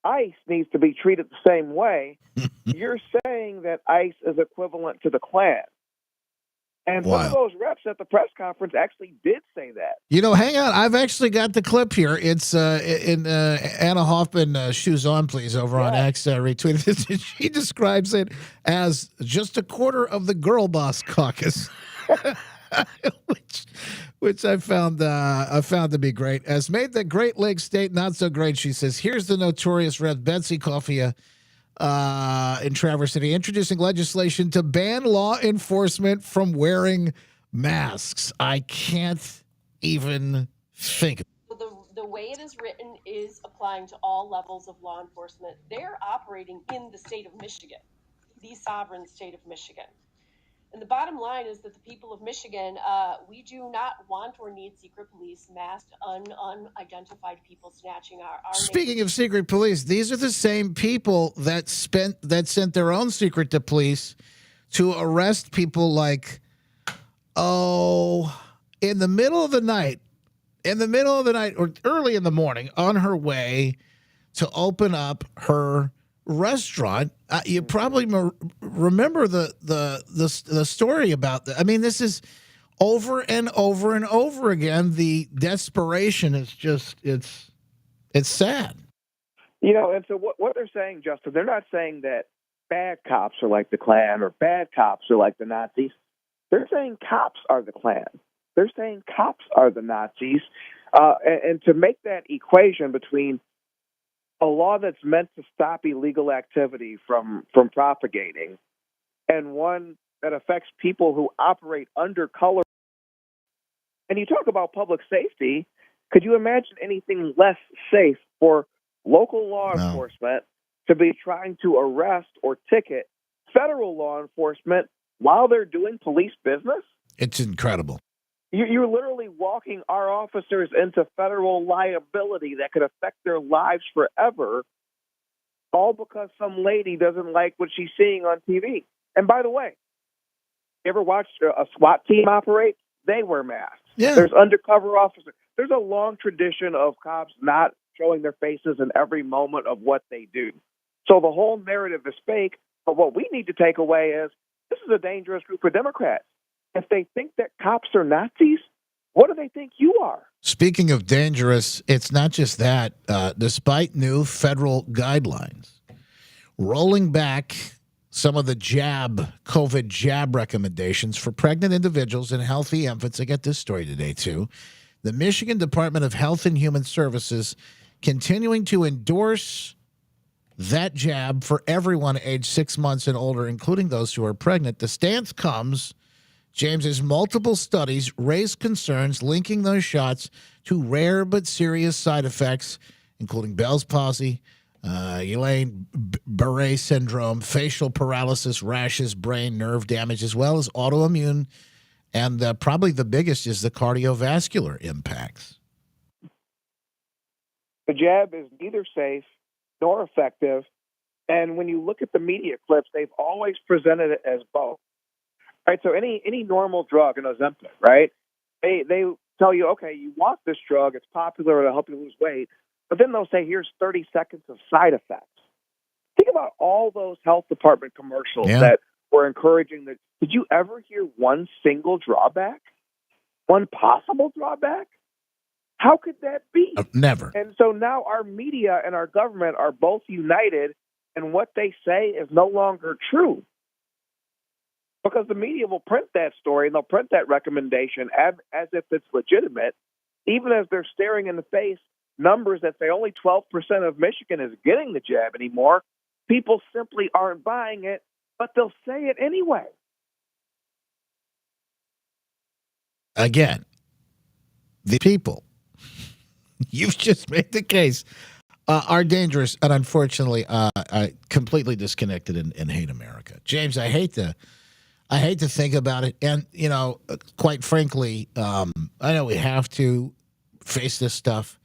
ICE needs to be treated the same way, you're saying that ICE is equivalent to the Klan. And some of those reps at the press conference actually did say that. You know, hang on. I've actually got the clip here. It's in Anna Hoffman, Shoes On, Please, over on X, retweeted this. She describes it as just a quarter of the girl boss caucus, which I found to be great. As made the Great Lakes state not so great, she says, here's the notorious Rep. Betsy Coffee in Traverse City, introducing legislation to ban law enforcement from wearing masks. I can't even think. The way it is written is applying to all levels of law enforcement. They're operating in the state of Michigan, the sovereign state of Michigan. And the bottom line is that the people of Michigan, we do not want or need secret police, masked, unidentified people snatching our Speaking of secret police, these are the same people that sent their own secret to police to arrest people like, in the middle of the night or early in the morning on her way to open up her restaurant. You probably remember the story about that. I mean, this is over and over and over again. The desperation is just, it's sad. And so what they're saying, Justin, they're not saying that bad cops are like the Klan or bad cops are like the Nazis. They're saying cops are the Klan. They're saying cops are the Nazis. And to make that equation between a law that's meant to stop illegal activity from propagating and one that affects people who operate under color. And you talk about public safety. Could you imagine anything less safe for local law enforcement to be trying to arrest or ticket federal law enforcement while they're doing police business? It's incredible. You're literally walking our officers into federal liability that could affect their lives forever, all because some lady doesn't like what she's seeing on TV. And by the way, you ever watched a SWAT team operate? They wear masks. Yeah. There's undercover officers. There's a long tradition of cops not showing their faces in every moment of what they do. So the whole narrative is fake. But what we need to take away is this is a dangerous group of Democrats. If they think that cops are Nazis, what do they think you are? Speaking of dangerous, it's not just that. Despite new federal guidelines, rolling back some of the COVID jab recommendations for pregnant individuals and healthy infants. I get this story today, too. The Michigan Department of Health and Human Services continuing to endorse that jab for everyone aged 6 months and older, including those who are pregnant. The stance comes, James, as multiple studies raise concerns linking those shots to rare but serious side effects, including Bell's palsy, Guillain-Barré syndrome, facial paralysis, rashes, brain nerve damage, as well as autoimmune, and probably the biggest is the cardiovascular impacts. The jab is neither safe nor effective, and when you look at the media clips, they've always presented it as both. Right, so any normal drug, an Ozempic, right? They tell you, okay, you want this drug, it's popular, it'll help you lose weight, but then they'll say, here's 30 seconds of side effects. Think about all those health department commercials that were encouraging that. Did you ever hear one single drawback? One possible drawback? How could that be? Never. And so now our media and our government are both united, and what they say is no longer true. Because the media will print that story and they'll print that recommendation as if it's legitimate, even as they're staring in the face numbers that say only 12% of Michigan is getting the jab anymore. People simply aren't buying it, but they'll say it anyway. Again, the people, you've just made the case, are dangerous and unfortunately completely disconnected and hate America. James, I hate to think about it. And, quite frankly, I know we have to face this stuff,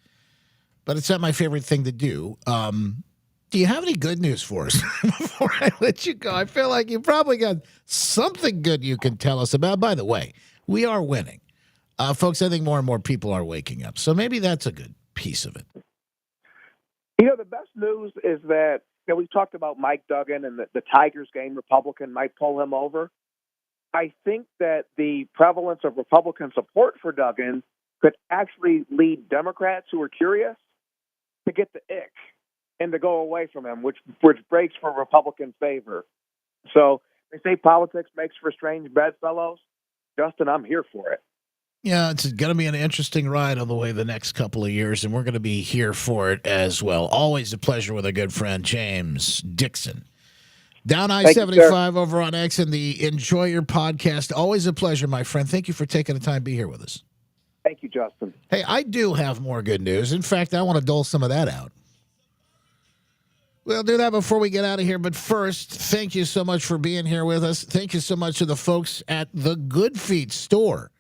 but it's not my favorite thing to do. Do you have any good news for us before I let you go? I feel like you probably got something good you can tell us about. By the way, we are winning. Folks, I think more and more people are waking up. So maybe that's a good piece of it. The best news is that we talked about Mike Duggan and the Tigers game Republican might pull him over. I think that the prevalence of Republican support for Duggan could actually lead Democrats who are curious to get the ick and to go away from him, which breaks for Republican favor. So they say politics makes for strange bedfellows. Justin, I'm here for it. Yeah, it's going to be an interesting ride on the way the next couple of years, and we're going to be here for it as well. Always a pleasure with a good friend, James Dixon. Down I-75 over on X and the Enjoy Your podcast. Always a pleasure, my friend. Thank you for taking the time to be here with us. Thank you, Justin. Hey, I do have more good news. In fact, I want to dole some of that out. We'll do that before we get out of here. But first, thank you so much for being here with us. Thank you so much to the folks at the Good Feet store.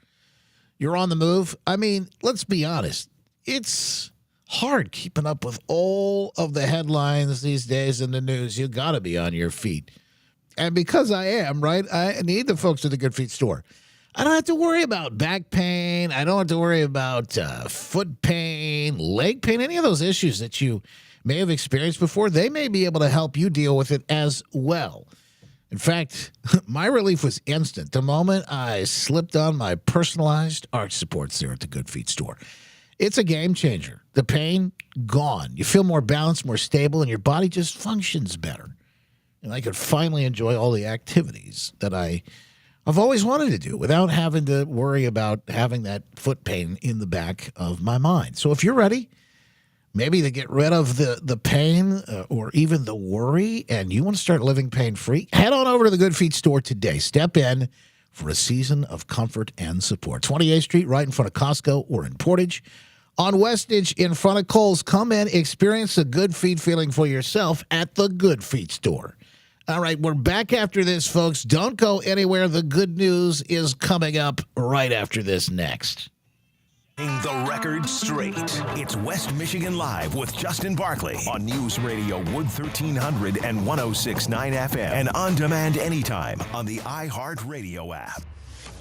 You're on the move. I mean, let's be honest. It's hard keeping up with all of the headlines these days in the news. You got to be on your feet. And because I am, right, I need the folks at the Good Feet store. I don't have to worry about back pain. I don't have to worry about foot pain, leg pain, any of those issues that you may have experienced before. They may be able to help you deal with it as well. In fact, my relief was instant. The moment I slipped on my personalized arch supports there at the Good Feet store. It's a game changer. The pain, gone. You feel more balanced, more stable, and your body just functions better. And I could finally enjoy all the activities that I've always wanted to do without having to worry about having that foot pain in the back of my mind. So if you're ready, maybe to get rid of the pain or even the worry, and you want to start living pain-free, head on over to the Good Feet store today. Step in for a season of comfort and support. 28th Street, right in front of Costco, or in Portage. On Westage, in front of Kohl's. Come in, experience the Good Feet feeling for yourself at the Good Feet store. All right, we're back after this, folks. Don't go anywhere. The good news is coming up right after this next. The record straight. It's West Michigan Live with Justin Barclay on News Radio Wood 1300 and 106.9 FM and on demand anytime on the iHeartRadio app.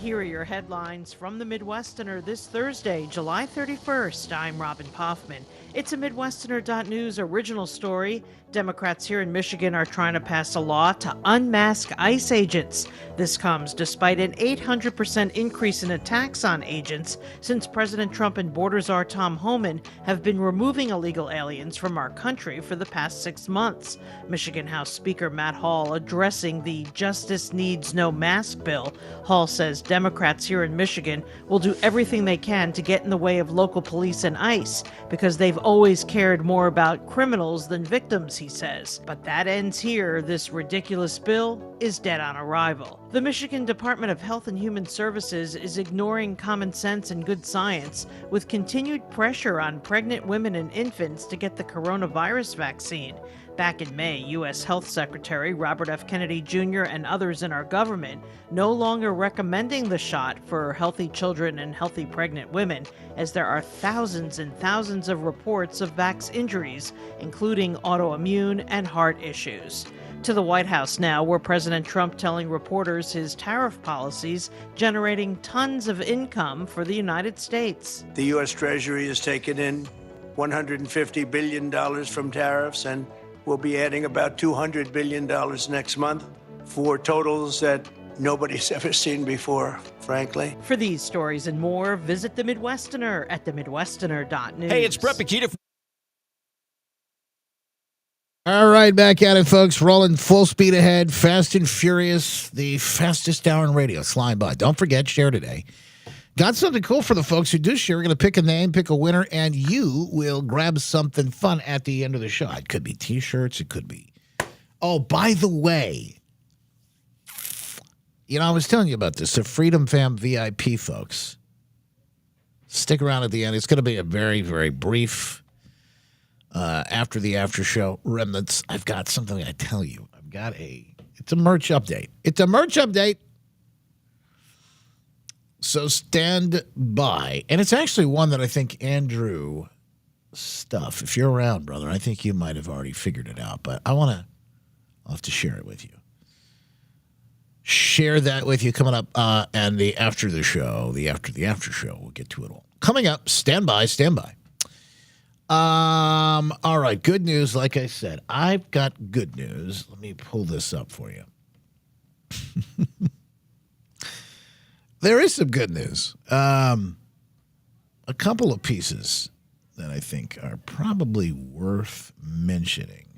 Here are your headlines from the Midwesterner this Thursday, July 31st. I'm Robin Poffman. It's a Midwesterner.news original story. Democrats here in Michigan are trying to pass a law to unmask ICE agents. This comes despite an 800% increase in attacks on agents since President Trump and Border Czar Tom Homan have been removing illegal aliens from our country for the past 6 months. Michigan House Speaker Matt Hall addressing the Justice Needs No Mask bill. Hall says Democrats here in Michigan will do everything they can to get in the way of local police and ICE because they've always cared more about criminals than victims, he says. But that ends here. This ridiculous bill is dead on arrival. The Michigan Department of Health and Human Services is ignoring common sense and good science with continued pressure on pregnant women and infants to get the coronavirus vaccine. Back in May, U.S. Health Secretary Robert F. Kennedy Jr. and others in our government no longer recommending the shot for healthy children and healthy pregnant women, as there are thousands and thousands of reports of vax injuries, including autoimmune and heart issues. To the White House now, where President Trump telling reporters his tariff policies generating tons of income for the United States. The U.S. Treasury has taken in $150 billion from tariffs, and we'll be adding about $200 billion next month for totals that nobody's ever seen before, frankly. For these stories and more, visit The Midwesterner at themidwesterner.news. Hey, it's Brett Paquita. All right, back at it, folks. Rolling full speed ahead, fast and furious, the fastest hour in radio. It's flying by. Don't forget, share today. Got something cool for the folks who do share. We're going to pick a name, pick a winner, and you will grab something fun at the end of the show. It could be T-shirts. It could be. Oh, by the way, you know, I was telling you about this. The Freedom Fam VIP, folks. Stick around at the end. It's going to be a very, very brief after the after show remnants. I've got something I tell you. It's a merch update. It's a merch update. So stand by. And it's actually one that I think Andrew Stuff, if you're around, brother, I think you might have already figured it out. But I'll have to share it with you. Share that with you coming up. And the after the show, after the after show, we'll get to it all. Coming up, stand by. All right, good news. Like I said, I've got good news. Let me pull this up for you. There is some good news. A couple of pieces that I think are probably worth mentioning.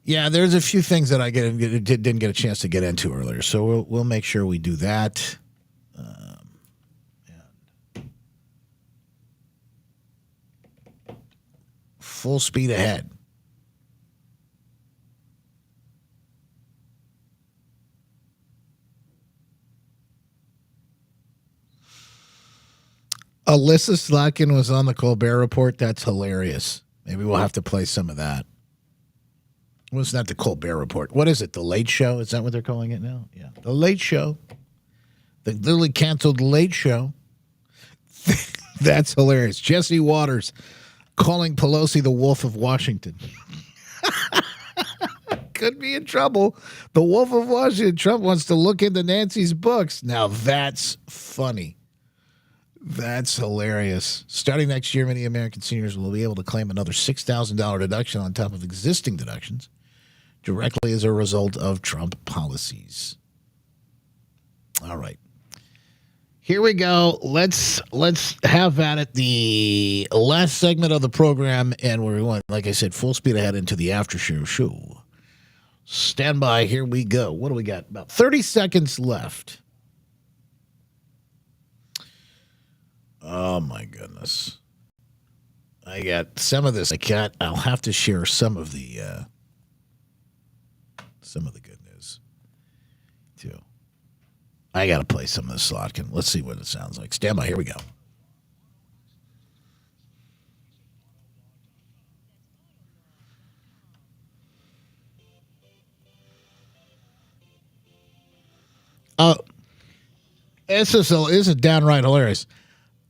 Yeah, there's a few things that I didn't get a chance to get into earlier, so we'll make sure we do that. Full speed ahead. Alyssa Slotkin was on the Colbert Report. That's hilarious. Maybe we'll have to play some of that. Well, it's not the Colbert Report. What is it? The Late Show? Is that what they're calling it now? Yeah. The Late Show. The literally canceled Late Show. That's hilarious. Jesse Waters calling Pelosi the Wolf of Washington. Could be in trouble. The Wolf of Washington. Trump wants to look into Nancy's books. Now that's funny. That's hilarious. Starting next year, many American seniors will be able to claim another $6,000 deduction on top of existing deductions directly as a result of Trump policies. All right. Here we go. Let's have at it, the last segment of the program, and we're going, like I said, full speed ahead into the after show. Stand by. Here we go. What do we got? About 30 seconds left. Oh, my goodness. I got some of this. I'll have to share some of the good news, too. I got to play some of this Slotkin. Let's see what it sounds like. Stand by. Here we go. This is downright hilarious,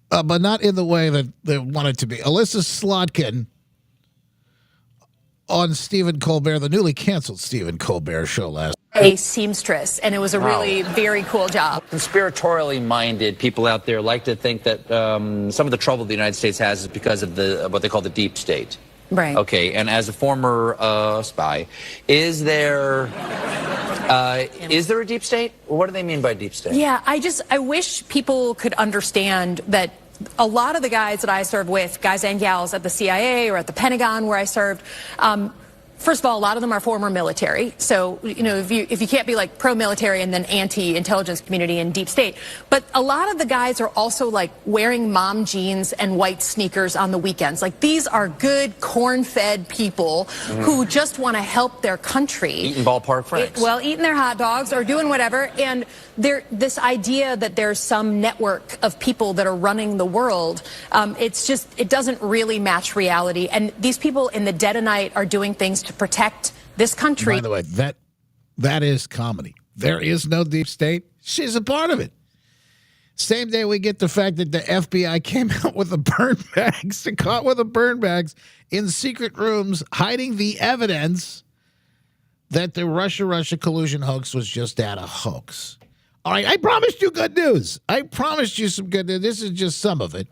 but not in the way that they want it to be. Alyssa Slotkin on Stephen Colbert, the newly canceled Stephen Colbert show last a seamstress, and it was a really very cool job. Conspiratorially minded people out there like to think that some of the trouble the United States has is because of what they call the deep state. Right. Okay, and as a former spy, is there a deep state? What do they mean by deep state? Yeah, I wish people could understand that a lot of the guys that I served with, guys and gals at the CIA or at the Pentagon where I served, first of all, a lot of them are former military. So, you know, if you can't be like pro-military and then anti-intelligence community and deep state. But a lot of the guys are also like wearing mom jeans and white sneakers on the weekends. Like, these are good corn-fed people who just want to help their country. Eating ballpark franks. Eating their hot dogs or doing whatever. And this idea that there's some network of people that are running the world, it doesn't really match reality. And these people in the dead of night are doing things to protect this country. By the way, that is comedy. There is no deep state. She's a part of it. Same day we get the fact that the FBI came out with the burn bags, caught with the burn bags in secret rooms, hiding the evidence that the Russia collusion hoax was just that, a hoax. All right, I promised you good news. I promised you some good news. This is just some of it.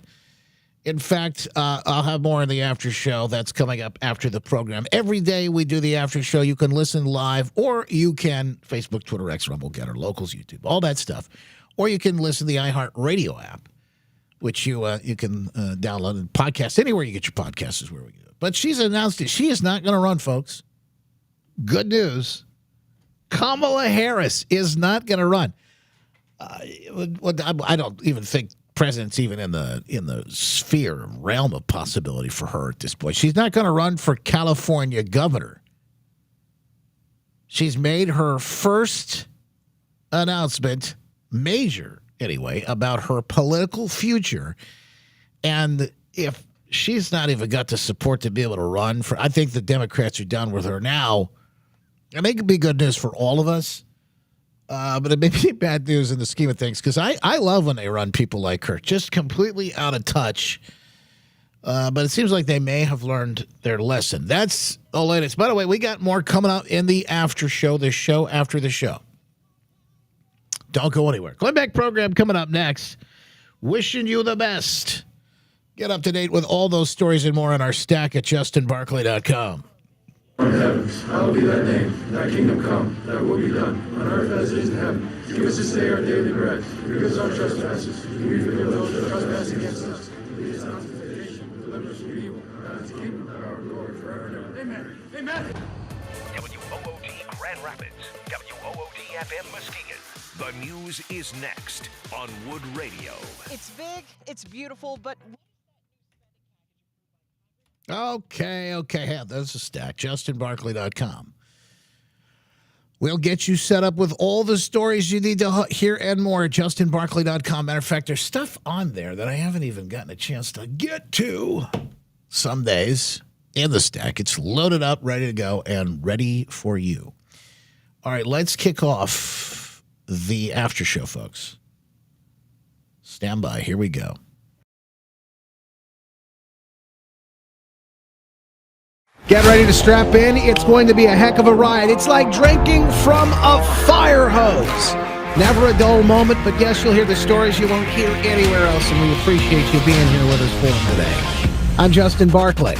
In fact, I'll have more in the after show. That's coming up after the program. Every day we do the after show. You can listen live, or you can Facebook, Twitter, X, Rumble, Getter, Locals, YouTube, all that stuff. Or you can listen to the iHeartRadio app, which you can download and podcast. Anywhere you get your podcasts is where we do it. But she's announced it. She is not going to run, folks. Good news. Kamala Harris is not going to run. I don't even think president's even in the sphere, realm of possibility for her at this point. She's not going to run for California governor. She's made her first announcement, major anyway, about her political future. And if she's not even got the support to be able to run for, I think the Democrats are done with her now. And it could be good news for all of us. But it may be bad news in the scheme of things, because I love when they run people like her, just completely out of touch. But it seems like they may have learned their lesson. That's the latest. By the way, we got more coming up in the after show, the show after the show. Don't go anywhere. Glenn Beck program coming up next. Wishing you the best. Get up to date with all those stories and more on our stack at justinbarclay.com. In the heavens, hallowed be thy name. Thy kingdom come, thy will be done, on earth as it is in heaven. Give us this day our daily bread. Forgive us our trespasses. We forgive those who trespass against us. Lead us not into temptation, but deliver us from evil. God is the kingdom, the power, and glory forever and ever. Amen. Amen. WOOD Grand Rapids, WOOD FM Muskegon. The news is next on Wood Radio. It's big, it's beautiful, but... Okay. Yeah, there's a stack. JustinBarclay.com. We'll get you set up with all the stories you need to hear and more at justinbarkley.com. Matter of fact, there's stuff on there that I haven't even gotten a chance to get to some days in the stack. It's loaded up, ready to go, and ready for you. All right, let's kick off the after show, folks. Stand by. Here we go. Get ready to strap in. It's going to be a heck of a ride. It's like drinking from a fire hose. Never a dull moment, but yes, you'll hear the stories you won't hear anywhere else, and we appreciate you being here with us for them today. I'm Justin Barkley.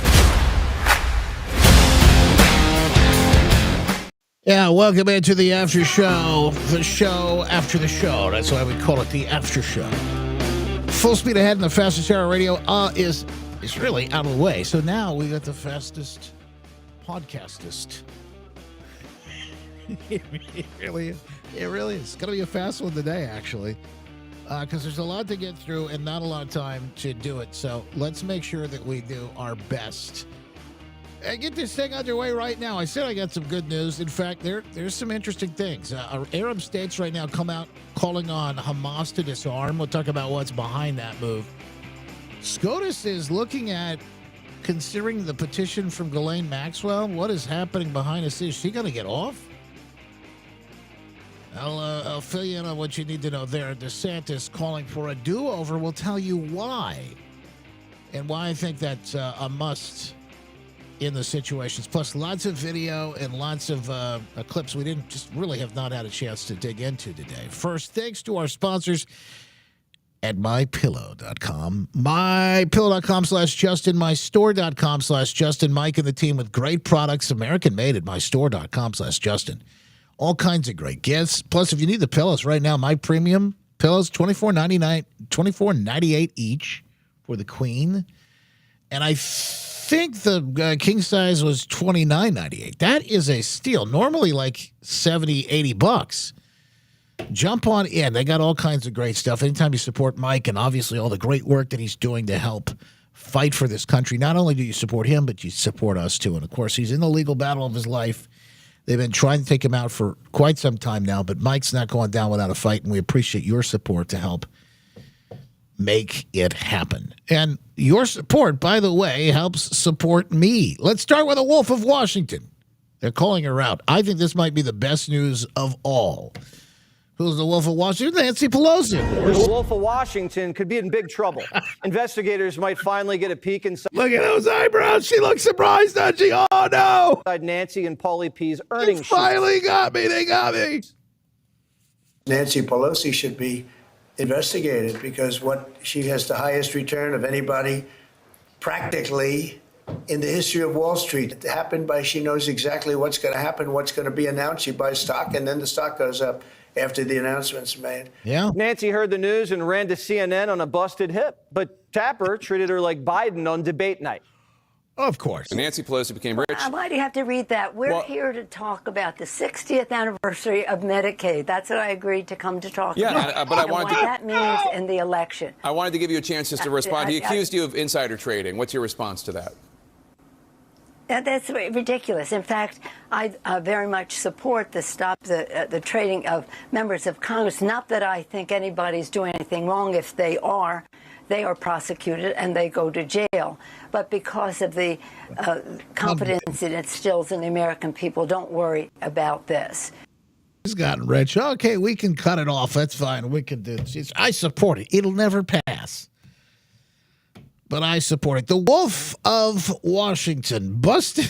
Yeah, welcome into the after show. The show after the show. That's why we call it the after show. Full speed ahead in the fastest hour radio is really out of the way. So now we got the fastest podcastist. It really is. It's going to be a fast one today, actually, because there's a lot to get through and not a lot of time to do it. So let's make sure that we do our best and get this thing underway right now. I said I got some good news. In fact, there's some interesting things. Arab states right now come out calling on Hamas to disarm. We'll talk about what's behind that move. SCOTUS is looking at considering the petition from Ghislaine Maxwell. What is happening behind the scenes? Is she going to get off? I'll fill you in on what you need to know there. DeSantis calling for a do-over. We'll tell you why and why I think that's a must in the situations. Plus, lots of video and lots of clips we have not had a chance to dig into today. First, thanks to our sponsors at MyPillow.com. MyPillow.com/Justin, MyStore.com/Justin. Mike and the team with great products, American-made at MyStore.com/Justin. All kinds of great gifts. Plus, if you need the pillows right now, My Premium pillows, $24.98 each for the queen. And I think the king size was $29.98. That is a steal. Normally like $70, $80. Jump on in. They got all kinds of great stuff. Anytime you support Mike and obviously all the great work that he's doing to help fight for this country, not only do you support him, but you support us too. And of course, he's in the legal battle of his life. They've been trying to take him out for quite some time now, but Mike's not going down without a fight, and we appreciate your support to help make it happen. And your support, by the way, helps support me. Let's start with the Wolf of Washington. They're calling her out. I think this might be the best news of all. Who's the Wolf of Washington? Nancy Pelosi. The Wolf of Washington could be in big trouble. Investigators might finally get a peek inside. Look at those eyebrows. She looks surprised, doesn't she? Oh, no. Nancy and Paulie P's earnings. Finally got me. They got me. Nancy Pelosi should be investigated because she has the highest return of anybody practically in the history of Wall Street. It happened she knows exactly what's going to happen, what's going to be announced. She buys stock, and then the stock goes up after the announcement's made. Yeah. Nancy heard the news and ran to CNN on a busted hip, but Tapper treated her like Biden on debate night. Of course. Nancy Pelosi became rich. Why do you have to read that? We're here to talk about the 60th anniversary of Medicaid. That's what I agreed to come to talk about. But I wanted what that means in the election. I wanted to give you a chance just to respond. He accused you of insider trading. What's your response to that? That's ridiculous. In fact, I very much support the trading of members of Congress. Not that I think anybody's doing anything wrong. If they are prosecuted and they go to jail. But because of the confidence it instills in the American people, don't worry about this. He's gotten rich. Okay, we can cut it off. That's fine. We can do this. I support it. It'll never pass. But I support it. The Wolf of Washington busted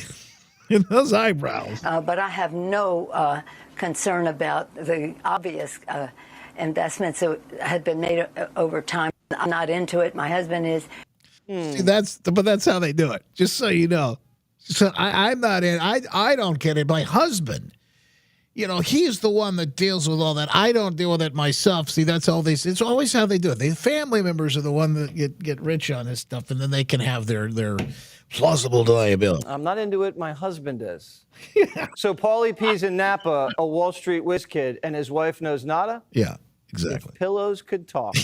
in those eyebrows. But I have no concern about the obvious investments that had been made over time. I'm not into it. My husband is. See, that's how they do it. Just so you know. So I'm not in. I don't get it. My husband, he's the one that deals with all that. I don't deal with it myself. See, that's all these. It's always how they do it. The family members are the one that get rich on this stuff, and then they can have their plausible deniability. I'm not into it. My husband is. So Paulie P's in Napa, a Wall Street whiz kid, and his wife knows nada? Yeah, exactly. If pillows could talk.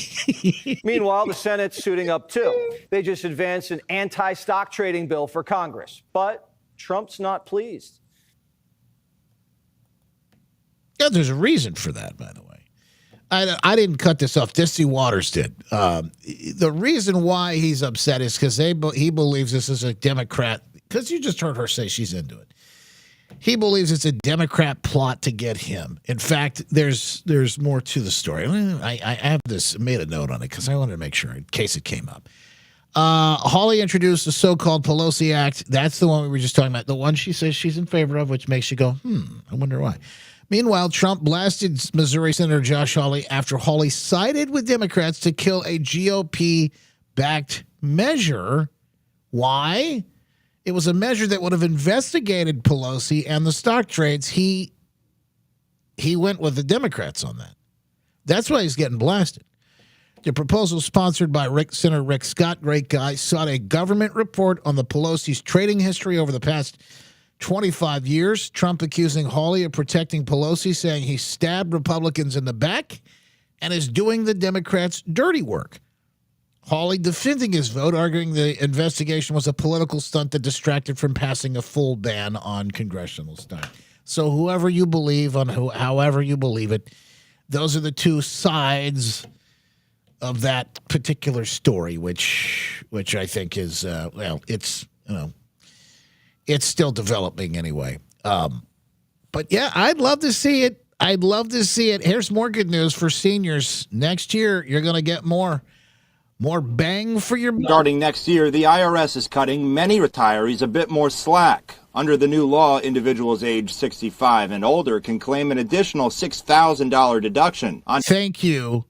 Meanwhile, the Senate's suiting up too. They just advanced an anti-stock trading bill for Congress, but Trump's not pleased. Yeah, there's a reason for that, by the way. I didn't cut this off. Dissy Waters did. The reason why he's upset is because he believes this is a Democrat, because you just heard her say she's into it. He believes it's a Democrat plot to get him. In fact, there's more to the story. I have this, made a note on it because I wanted to make sure in case it came up. Hawley introduced the so-called Pelosi Act. That's the one we were just talking about. The one she says she's in favor of, which makes you go, I wonder why. Meanwhile, Trump blasted Missouri Senator Josh Hawley after Hawley sided with Democrats to kill a GOP-backed measure. Why? It was a measure that would have investigated Pelosi and the stock trades. He went with the Democrats on that. That's why he's getting blasted. The proposal, sponsored by Senator Rick Scott, great guy, sought a government report on the Pelosi's trading history over the past 25 years. Trump accusing Hawley of protecting Pelosi, saying he stabbed Republicans in the back and is doing the Democrats' dirty work. Hawley defending his vote, arguing the investigation was a political stunt that distracted from passing a full ban on congressional stunt. So whoever you believe on, however you believe it, those are the two sides of that particular story, which I think is it's still developing anyway. But yeah, I'd love to see it. I'd love to see it. Here's more good news for seniors. Next year, you're going to get more bang for your buck. Starting next year, the IRS is cutting many retirees a bit more slack. Under the new law, individuals age 65 and older can claim an additional $6,000 deduction on Thank you,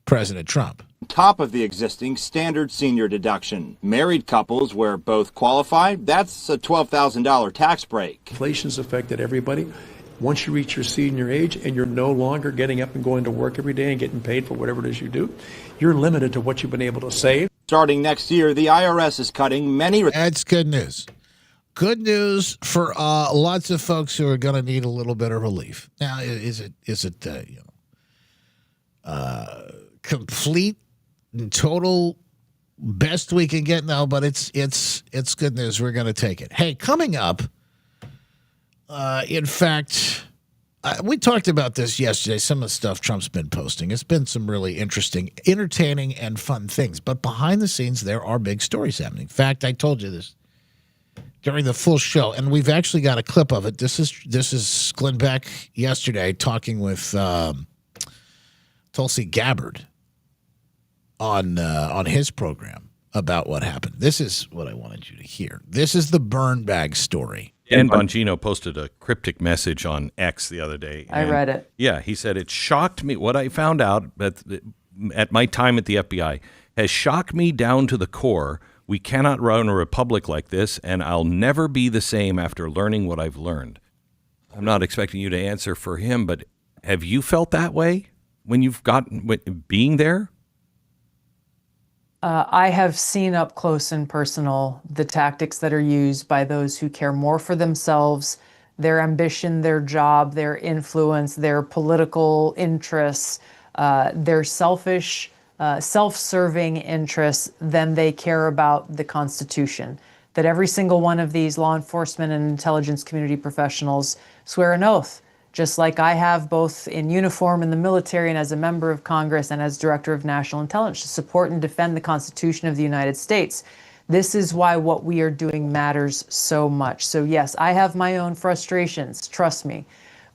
President Trump. top of the existing standard senior deduction. Married couples where both qualify, that's a $12,000 tax break. Inflation's affected everybody. Once you reach your senior age and you're no longer getting up and going to work every day and getting paid for whatever it is you do, you're limited to what you've been able to save. Starting next year, the IRS is cutting many... That's good news. Good news for lots of folks who are going to need a little bit of relief. Now, is it complete and total best we can get? No, but it's good news. We're going to take it. Hey, coming up, in fact, we talked about this yesterday, some of the stuff Trump's been posting. It's been some really interesting, entertaining, and fun things. But behind the scenes, there are big stories happening. In fact, I told you this during the full show, and we've actually got a clip of it. This is Glenn Beck yesterday talking with Tulsi Gabbard on his program about what happened. This is what I wanted you to hear. This is the burn bag story. Dan Bongino posted a cryptic message on X the other day. I read it. Yeah, he said, it shocked me. What I found out at my time at the FBI has shocked me down to the core. We cannot run a republic like this, and I'll never be the same after learning what I've learned. I'm not expecting you to answer for him, but have you felt that way when you've gotten being there? I have seen up close and personal the tactics that are used by those who care more for themselves, their ambition, their job, their influence, their political interests, their selfish, self-serving interests than they care about the Constitution. That every single one of these law enforcement and intelligence community professionals swear an oath, just like I have, both in uniform in the military and as a member of Congress and as Director of National Intelligence, to support and defend the Constitution of the United States. This is why what we are doing matters so much. So yes, I have my own frustrations, trust me,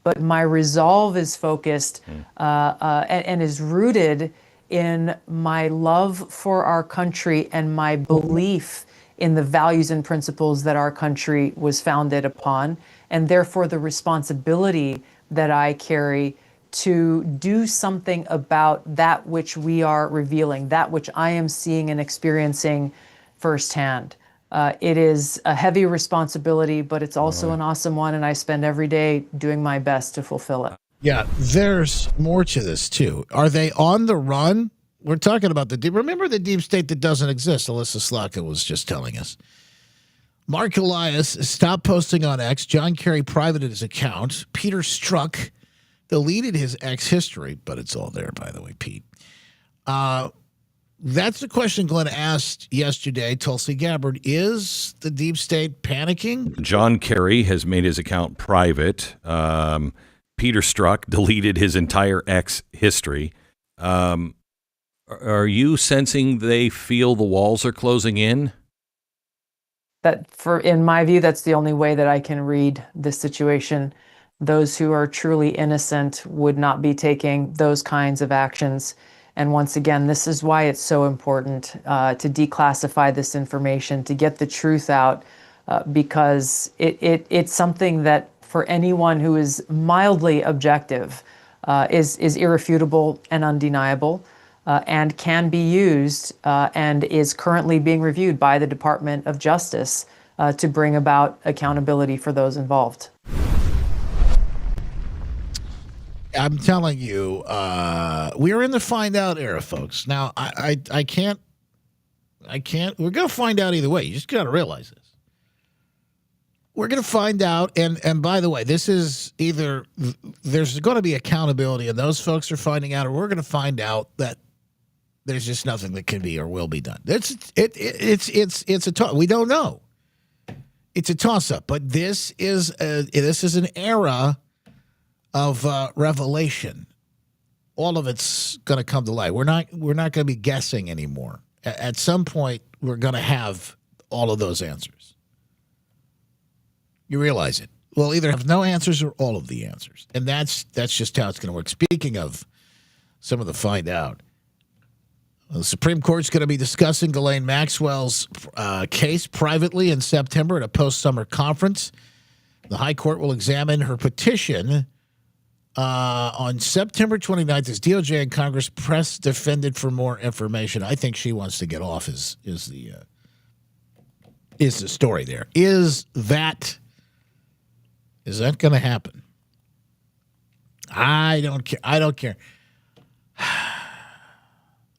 but my resolve is focused and is rooted in my love for our country and my belief in the values and principles that our country was founded upon, and therefore the responsibility that I carry to do something about that which we are revealing, that which I am seeing and experiencing firsthand. It is a heavy responsibility, but it's also an awesome one, and I spend every day doing my best to fulfill it. Yeah, there's more to this, too. Are they on the run? We're talking about remember the deep state that doesn't exist, Alyssa Slaka was just telling us. Mark Elias stopped posting on X. John Kerry privated his account. Peter Strzok deleted his X history, but it's all there, by the way, Pete. That's the question Glenn asked yesterday. Tulsi Gabbard, is the deep state panicking? John Kerry has made his account private. Peter Strzok deleted his entire X history. Are you sensing they feel the walls are closing in? In my view, that's the only way that I can read this situation. Those who are truly innocent would not be taking those kinds of actions. And once again, this is why it's so important to declassify this information, to get the truth out, because it's something that for anyone who is mildly objective is irrefutable and undeniable, and can be used and is currently being reviewed by the Department of Justice to bring about accountability for those involved. I'm telling you, we're in the find out era, folks. Now, I can't, we're going to find out either way. You just got to realize this. We're going to find out. And by the way, this is either there's going to be accountability and those folks are finding out, or we're going to find out that there's just nothing that can be or will be done. It's a toss. We don't know. It's a toss up, but this is an era of revelation. All of it's going to come to light. We're not going to be guessing anymore. At some point, we're going to have all of those answers. You realize it. We'll either have no answers or all of the answers, and that's just how it's going to work. Speaking of some of the find out, the Supreme Court's going to be discussing Ghislaine Maxwell's case privately in September at a post-summer conference. The High Court will examine her petition on September 29th as DOJ and Congress press defended for more information. I think she wants to get off is the story there. Is that going to happen? I don't care.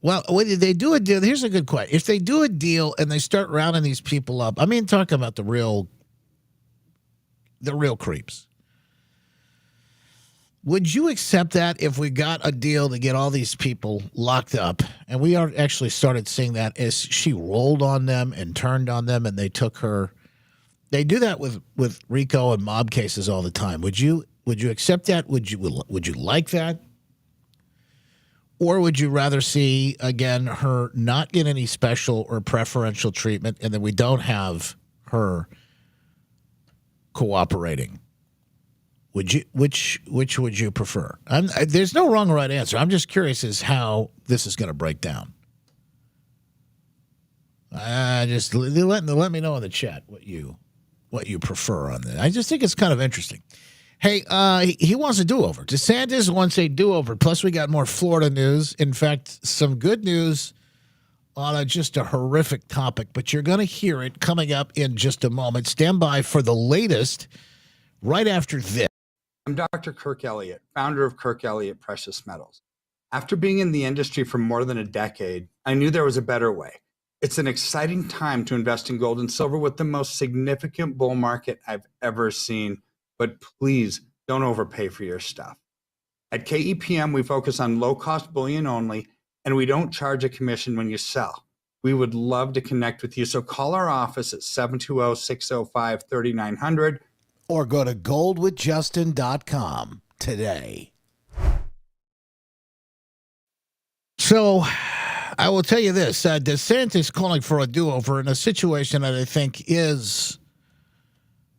Well, when they do a deal, here's a good question. If they do a deal and they start rounding these people up, I mean, talking about the real creeps. Would you accept that if we got a deal to get all these people locked up? And we are actually started seeing that as she rolled on them and turned on them and they took her. They do that with RICO and mob cases all the time. Would you accept that? Would you like that? Or would you rather see, again, her not get any special or preferential treatment and then we don't have her cooperating? Which would you prefer? There's no wrong or right answer. I'm just curious as how this is going to break down. Just let me know in the chat what you prefer on that. I just think it's kind of interesting. Hey, he wants a do-over. DeSantis wants a do-over. Plus, we got more Florida news. In fact, some good news on just a horrific topic, but you're going to hear it coming up in just a moment. Stand by for the latest right after this. I'm Dr. Kirk Elliott, founder of Kirk Elliott Precious Metals. After being in the industry for more than a decade, I knew there was a better way. It's an exciting time to invest in gold and silver with the most significant bull market I've ever seen. But please don't overpay for your stuff. At KEPM, we focus on low-cost bullion only, and we don't charge a commission when you sell. We would love to connect with you, so call our office at 720-605-3900 or go to goldwithjustin.com today. So I will tell you this, DeSantis calling for a do-over in a situation that I think is...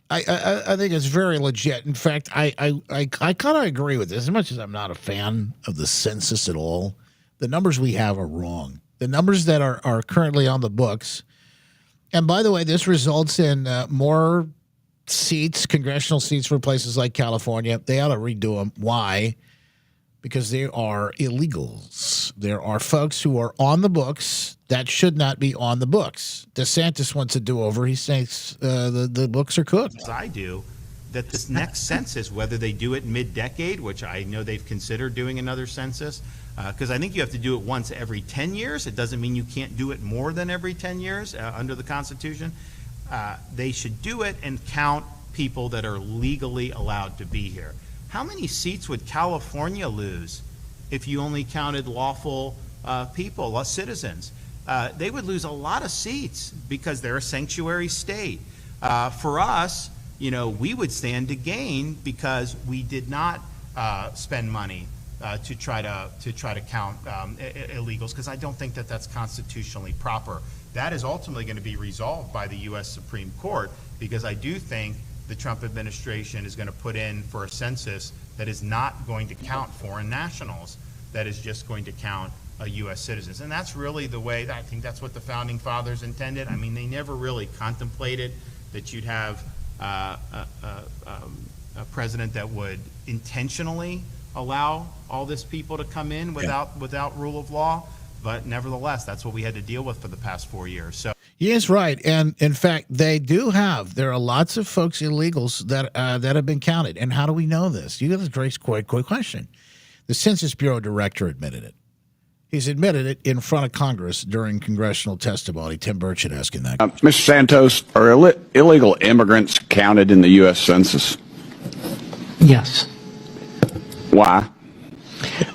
I think it's very legit. In fact, I kind of agree with this. As much as I'm not a fan of the census at all, the numbers we have are wrong. The numbers that are currently on the books, and by the way, this results in more seats, congressional seats for places like California. They ought to redo them. Why? Because they are illegals. There are folks who are on the books that should not be on the books. DeSantis wants a do-over. He thinks the books are cooked. I do, that this next census, whether they do it mid-decade, which I know they've considered doing another census, because I think you have to do it once every 10 years. It doesn't mean you can't do it more than every 10 years under the Constitution. They should do it and count people that are legally allowed to be here. How many seats would California lose if you only counted lawful people, citizens? they would lose a lot of seats because they're a sanctuary state. For us, we would stand to gain because we did not spend money to try to count illegals, because I don't think that that's constitutionally proper. That is ultimately going to be resolved by the U.S. Supreme Court, because I do think the Trump administration is going to put in for a census that is not going to count foreign nationals, that is just going to count U.S. citizens. And that's really the way, I think that's what the Founding Fathers intended. I mean, they never really contemplated that you'd have a president that would intentionally allow all this people to come in without rule of law. But nevertheless, that's what we had to deal with for the past 4 years. So. Yes, right. And in fact, there are lots of folks, illegals, that have been counted. And how do we know this? You got to raise quite quick question. The Census Bureau director admitted it. He's admitted it in front of Congress during congressional testimony. Tim Burchett asking that. Mr. Santos, are illegal immigrants counted in the U.S. Census? Yes. Why?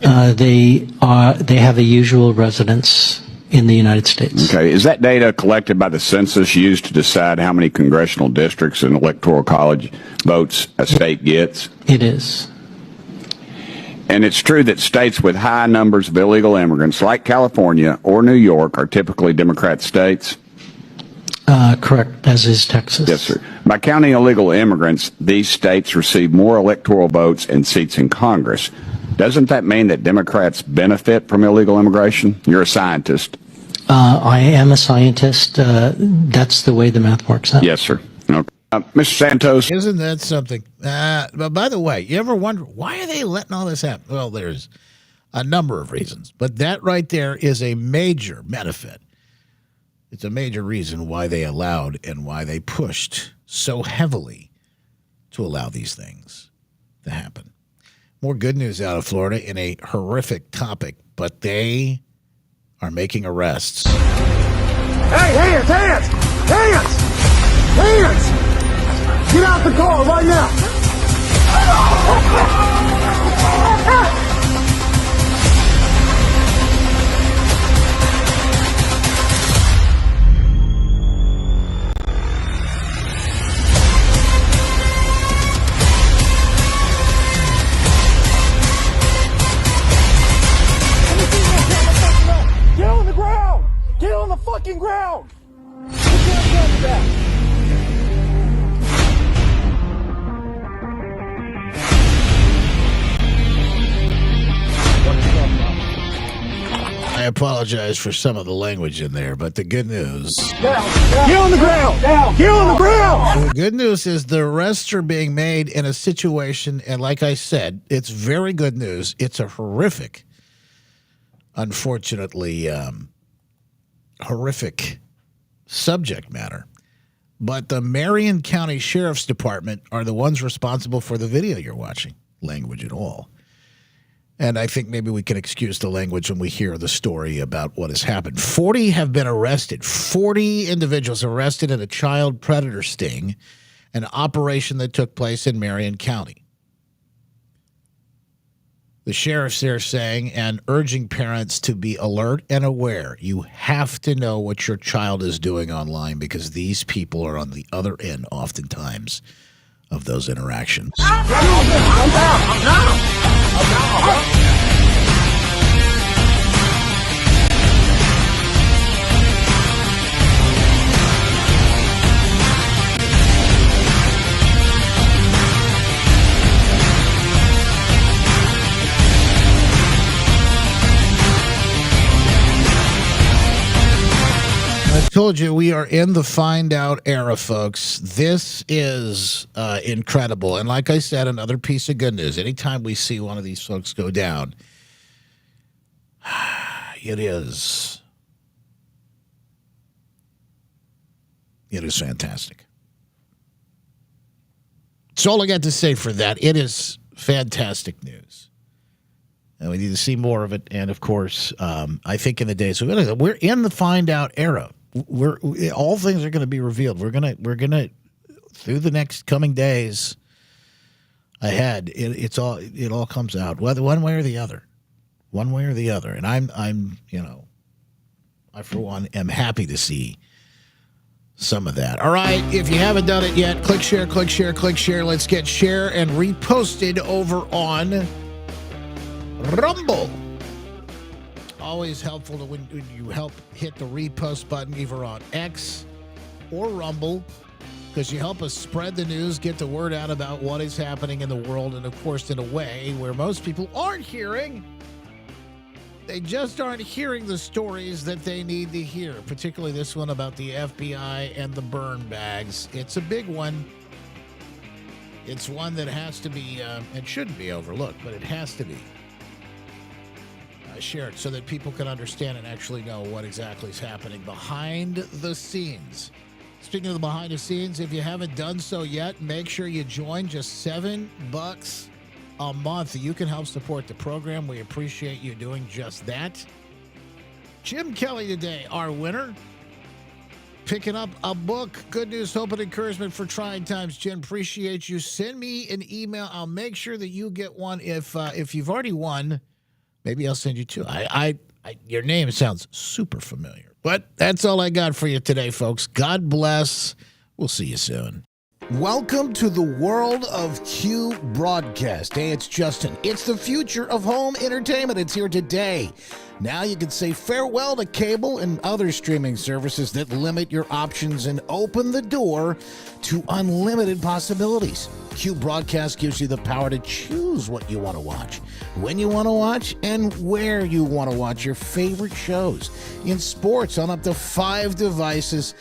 They have a usual residence in the United States. Okay. Is that data collected by the census used to decide how many congressional districts and electoral college votes a state gets? It is. And it's true that states with high numbers of illegal immigrants, like California or New York, are typically Democrat states? Correct, as is Texas. Yes, sir. By counting illegal immigrants, these states receive more electoral votes and seats in Congress. Doesn't that mean that Democrats benefit from illegal immigration? You're a scientist. I am a scientist. That's the way the math works out. Yes, sir. Okay. Mr. Santos. Isn't that something? But by the way, you ever wonder, why are they letting all this happen? Well, there's a number of reasons. But that right there is a major benefit. It's a major reason why they allowed and why they pushed so heavily to allow these things to happen. More good news out of Florida in a horrific topic, but they are making arrests. Hey, hands! Get out the car right now! Get on the ground! Get on the fucking ground! Put your hands back! I apologize for some of the language in there, but the good news... Down. Get on the ground! Down. Get on the ground! The good news is the arrests are being made in a situation, and like I said, it's very good news. It's a horrific, unfortunately, horrific subject matter. But the Marion County Sheriff's Department are the ones responsible for the video you're watching. Language at all. And I think maybe we can excuse the language when we hear the story about what has happened. 40 have been arrested. 40 individuals arrested in a child predator sting, an operation that took place in Marion County. The sheriff's there saying and urging parents to be alert and aware. You have to know what your child is doing online because these people are on the other end oftentimes of those interactions. I'm down! I told you we are in the find out era, folks. This is incredible. And like I said, another piece of good news. Anytime we see one of these folks go down, it is fantastic. That's all I got to say for that. It is fantastic news. And we need to see more of it. And of course, I think in the days we're in the find out era. All things are going to be revealed. We're gonna through the next coming days ahead. It all comes out, whether one way or the other, and I'm I, for one, am happy to see some of that. All right, if you haven't done it yet, click share, click share, click share. Let's get share and reposted over on Rumble. Always helpful to when you help hit the repost button either on X or Rumble, because you help us spread the news, get the word out about what is happening in the world, and of course in a way where most people aren't hearing. They just aren't hearing the stories that they need to hear, particularly this one about the FBI and the burn bags. It's a big one. It's one that has to be, it shouldn't be overlooked, but it has to be shared so that people can understand and actually know what exactly is happening behind the scenes. Speaking of the behind the scenes, if you haven't done so yet, make sure you join. Just $7 a month. You can help support the program. We appreciate you doing just that. Jim Kelly today, our winner, picking up a book. Good news, hope, and encouragement for trying times. Jim, appreciate you. Send me an email. I'll make sure that you get one. If you've already won, maybe I'll send you two. Your name sounds super familiar. But that's all I got for you today, folks. God bless. We'll see you soon. Welcome to the world of Q Broadcast. Hey, it's Justin. It's the future of home entertainment. It's here today. Now you can say farewell to cable and other streaming services that limit your options and open the door to unlimited possibilities. Q Broadcast gives you the power to choose what you want to watch, when you want to watch, and where you want to watch your favorite shows. In sports, on up to 5 devices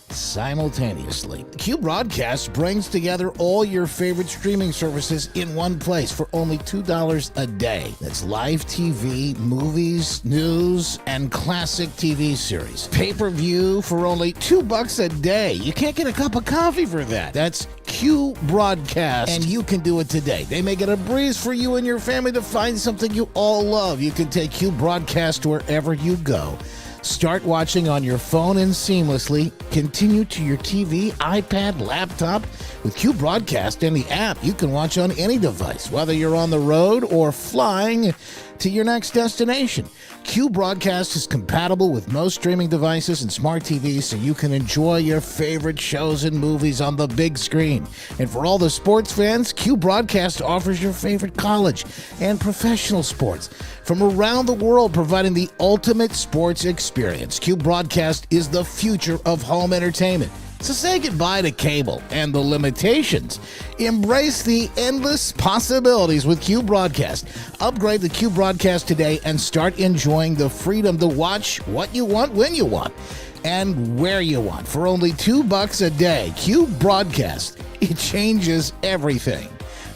simultaneously. Q Broadcast brings together all your favorite streaming services in one place for only $2 a day. That's live TV, movies, news, and classic TV series. Pay-per-view for only $2 a day. You can't get a cup of coffee for that. That's Q Broadcast, and you can do it today. They make it a breeze for you and your family to find something you all love. You can take Q Broadcast wherever you go. Start watching on your phone and seamlessly continue to your TV, iPad, laptop. With Q Broadcast and the app, you can watch on any device, whether you're on the road or flying to your next destination. Q Broadcast is compatible with most streaming devices and smart TVs, so you can enjoy your favorite shows and movies on the big screen. And for all the sports fans, Q Broadcast offers your favorite college and professional sports from around the world, providing the ultimate sports experience. Q Broadcast is the future of home entertainment. So say goodbye to cable and the limitations. Embrace the endless possibilities with Q Broadcast. Upgrade to Q Broadcast today and start enjoying the freedom to watch what you want, when you want, and where you want for only $2 a day. Q Broadcast. It changes everything.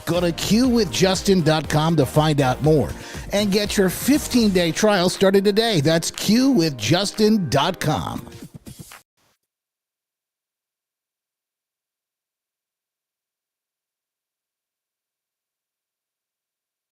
Go to qwithjustin.com to find out more and get your 15-day trial started today. That's qwithjustin.com.